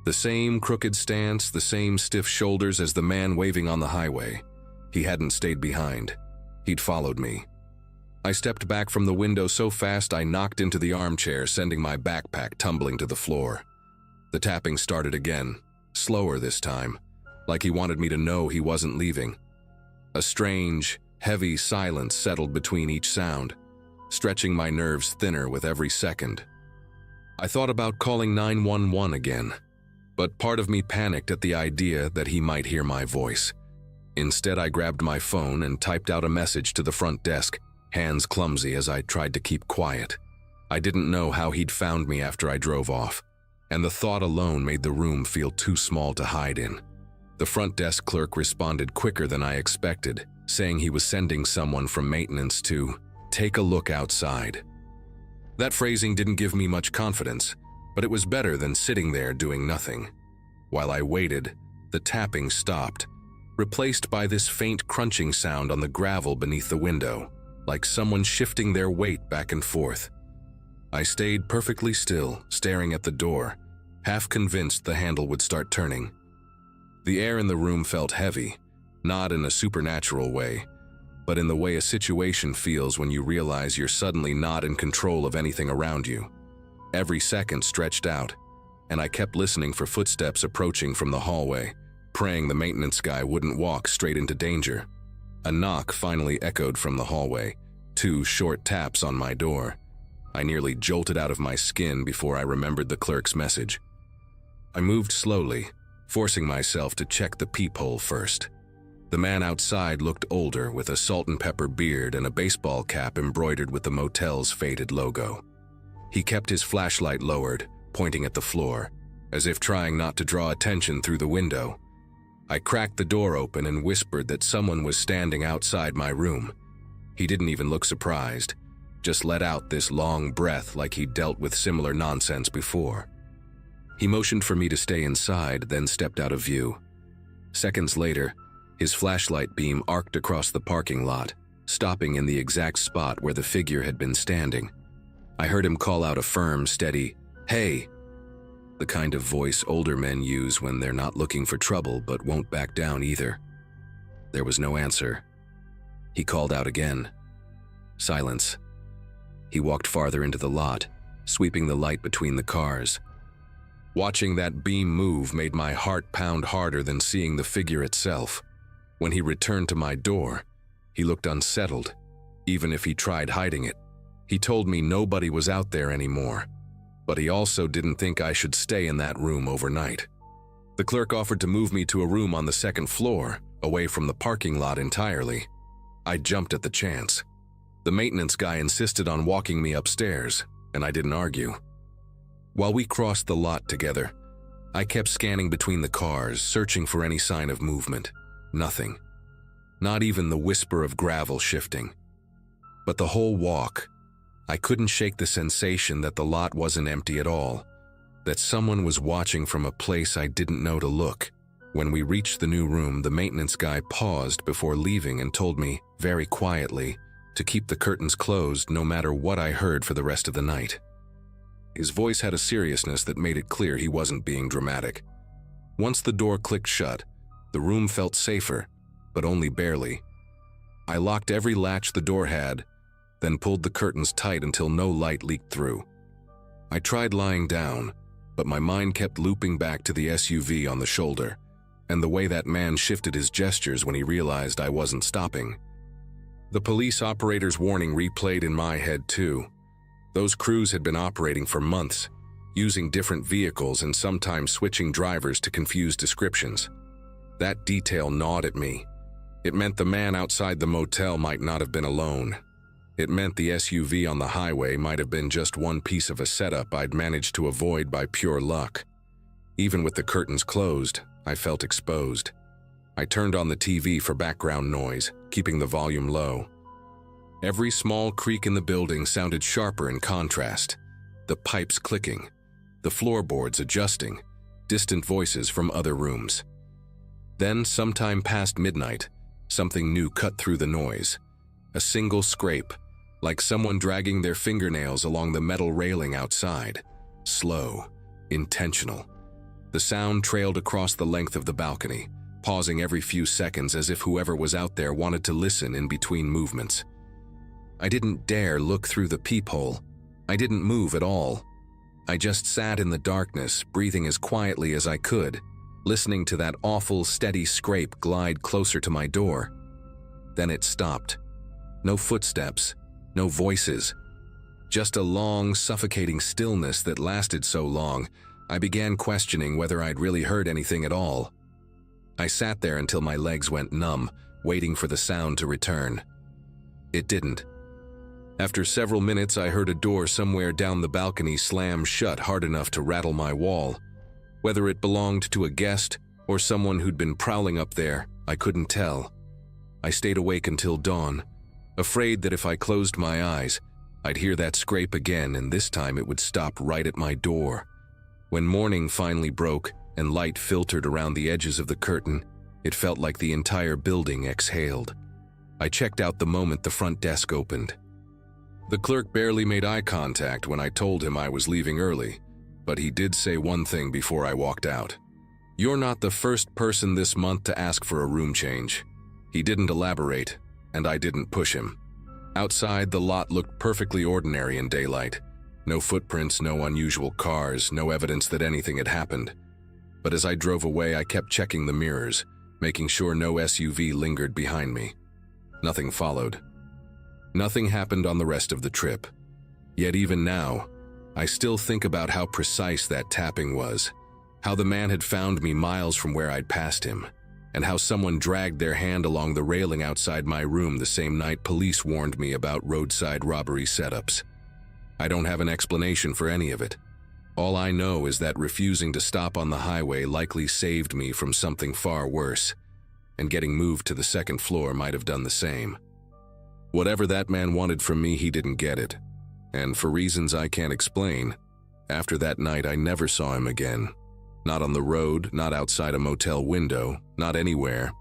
The same crooked stance, the same stiff shoulders as the man waving on the highway. He hadn't stayed behind. He'd followed me. I stepped back from the window so fast I knocked into the armchair, sending my backpack tumbling to the floor. The tapping started again, slower this time, like he wanted me to know he wasn't leaving. A strange, heavy silence settled between each sound, stretching my nerves thinner with every second. I thought about calling 911 again, but part of me panicked at the idea that he might hear my voice. Instead, I grabbed my phone and typed out a message to the front desk, hands clumsy as I tried to keep quiet. I didn't know how he'd found me after I drove off, and the thought alone made the room feel too small to hide in. The front desk clerk responded quicker than I expected, saying he was sending someone from maintenance to take a look outside. That phrasing didn't give me much confidence, but it was better than sitting there doing nothing. While I waited, the tapping stopped, replaced by this faint crunching sound on the gravel beneath the window, like someone shifting their weight back and forth. I stayed perfectly still, staring at the door, half convinced the handle would start turning. The air in the room felt heavy, not in a supernatural way, but in the way a situation feels when you realize you're suddenly not in control of anything around you. Every second stretched out, and I kept listening for footsteps approaching from the hallway, praying the maintenance guy wouldn't walk straight into danger. A knock finally echoed from the hallway, 2 short taps on my door. I nearly jolted out of my skin before I remembered the clerk's message. I moved slowly, forcing myself to check the peephole first. The man outside looked older, with a salt and pepper beard and a baseball cap embroidered with the motel's faded logo. He kept his flashlight lowered, pointing at the floor, as if trying not to draw attention through the window. I cracked the door open and whispered that someone was standing outside my room. He didn't even look surprised, just let out this long breath like he'd dealt with similar nonsense before. He motioned for me to stay inside, then stepped out of view. Seconds later, his flashlight beam arced across the parking lot, stopping in the exact spot where the figure had been standing. I heard him call out a firm, steady, "Hey!" the kind of voice older men use when they're not looking for trouble but won't back down either. There was no answer. He called out again. Silence. He walked farther into the lot, sweeping the light between the cars. Watching that beam move made my heart pound harder than seeing the figure itself. When he returned to my door, he looked unsettled, even if he tried hiding it. He told me nobody was out there anymore, but he also didn't think I should stay in that room overnight. The clerk offered to move me to a room on the 2nd floor, away from the parking lot entirely. I jumped at the chance. The maintenance guy insisted on walking me upstairs, and I didn't argue. While we crossed the lot together, I kept scanning between the cars, searching for any sign of movement. Nothing. Not even the whisper of gravel shifting. But the whole walk, I couldn't shake the sensation that the lot wasn't empty at all, that someone was watching from a place I didn't know to look. When we reached the new room, the maintenance guy paused before leaving and told me, very quietly, to keep the curtains closed no matter what I heard for the rest of the night. His voice had a seriousness that made it clear he wasn't being dramatic. Once the door clicked shut, the room felt safer, but only barely. I locked every latch the door had, then pulled the curtains tight until no light leaked through. I tried lying down, but my mind kept looping back to the SUV on the shoulder, and the way that man shifted his gestures when he realized I wasn't stopping. The police operator's warning replayed in my head too. Those crews had been operating for months, using different vehicles and sometimes switching drivers to confuse descriptions. That detail gnawed at me. It meant the man outside the motel might not have been alone. It meant the SUV on the highway might have been just one piece of a setup I'd managed to avoid by pure luck. Even with the curtains closed, I felt exposed. I turned on the TV for background noise, keeping the volume low. Every small creak in the building sounded sharper in contrast. The pipes clicking, the floorboards adjusting, distant voices from other rooms. Then, sometime past midnight, something new cut through the noise. A single scrape, like someone dragging their fingernails along the metal railing outside. Slow, intentional. The sound trailed across the length of the balcony, pausing every few seconds as if whoever was out there wanted to listen in between movements. I didn't dare look through the peephole. I didn't move at all. I just sat in the darkness, breathing as quietly as I could, listening to that awful, steady scrape glide closer to my door. Then it stopped. No footsteps, no voices. Just a long, suffocating stillness that lasted so long, I began questioning whether I'd really heard anything at all. I sat there until my legs went numb, waiting for the sound to return. It didn't. After several minutes, I heard a door somewhere down the balcony slam shut hard enough to rattle my wall. Whether it belonged to a guest or someone who'd been prowling up there, I couldn't tell. I stayed awake until dawn, afraid that if I closed my eyes, I'd hear that scrape again, and this time it would stop right at my door. When morning finally broke and light filtered around the edges of the curtain, it felt like the entire building exhaled. I checked out the moment the front desk opened. The clerk barely made eye contact when I told him I was leaving early, but he did say one thing before I walked out. "You're not the first person this month to ask for a room change." He didn't elaborate, and I didn't push him. Outside, the lot looked perfectly ordinary in daylight. No footprints, no unusual cars, no evidence that anything had happened. But as I drove away, I kept checking the mirrors, making sure no SUV lingered behind me. Nothing followed. Nothing happened on the rest of the trip. Yet even now, I still think about how precise that tapping was, how the man had found me miles from where I'd passed him, and how someone dragged their hand along the railing outside my room the same night police warned me about roadside robbery setups. I don't have an explanation for any of it. All I know is that refusing to stop on the highway likely saved me from something far worse, and getting moved to the second floor might have done the same. Whatever that man wanted from me, he didn't get it. And for reasons I can't explain, after that night I never saw him again. Not on the road, not outside a motel window, not anywhere,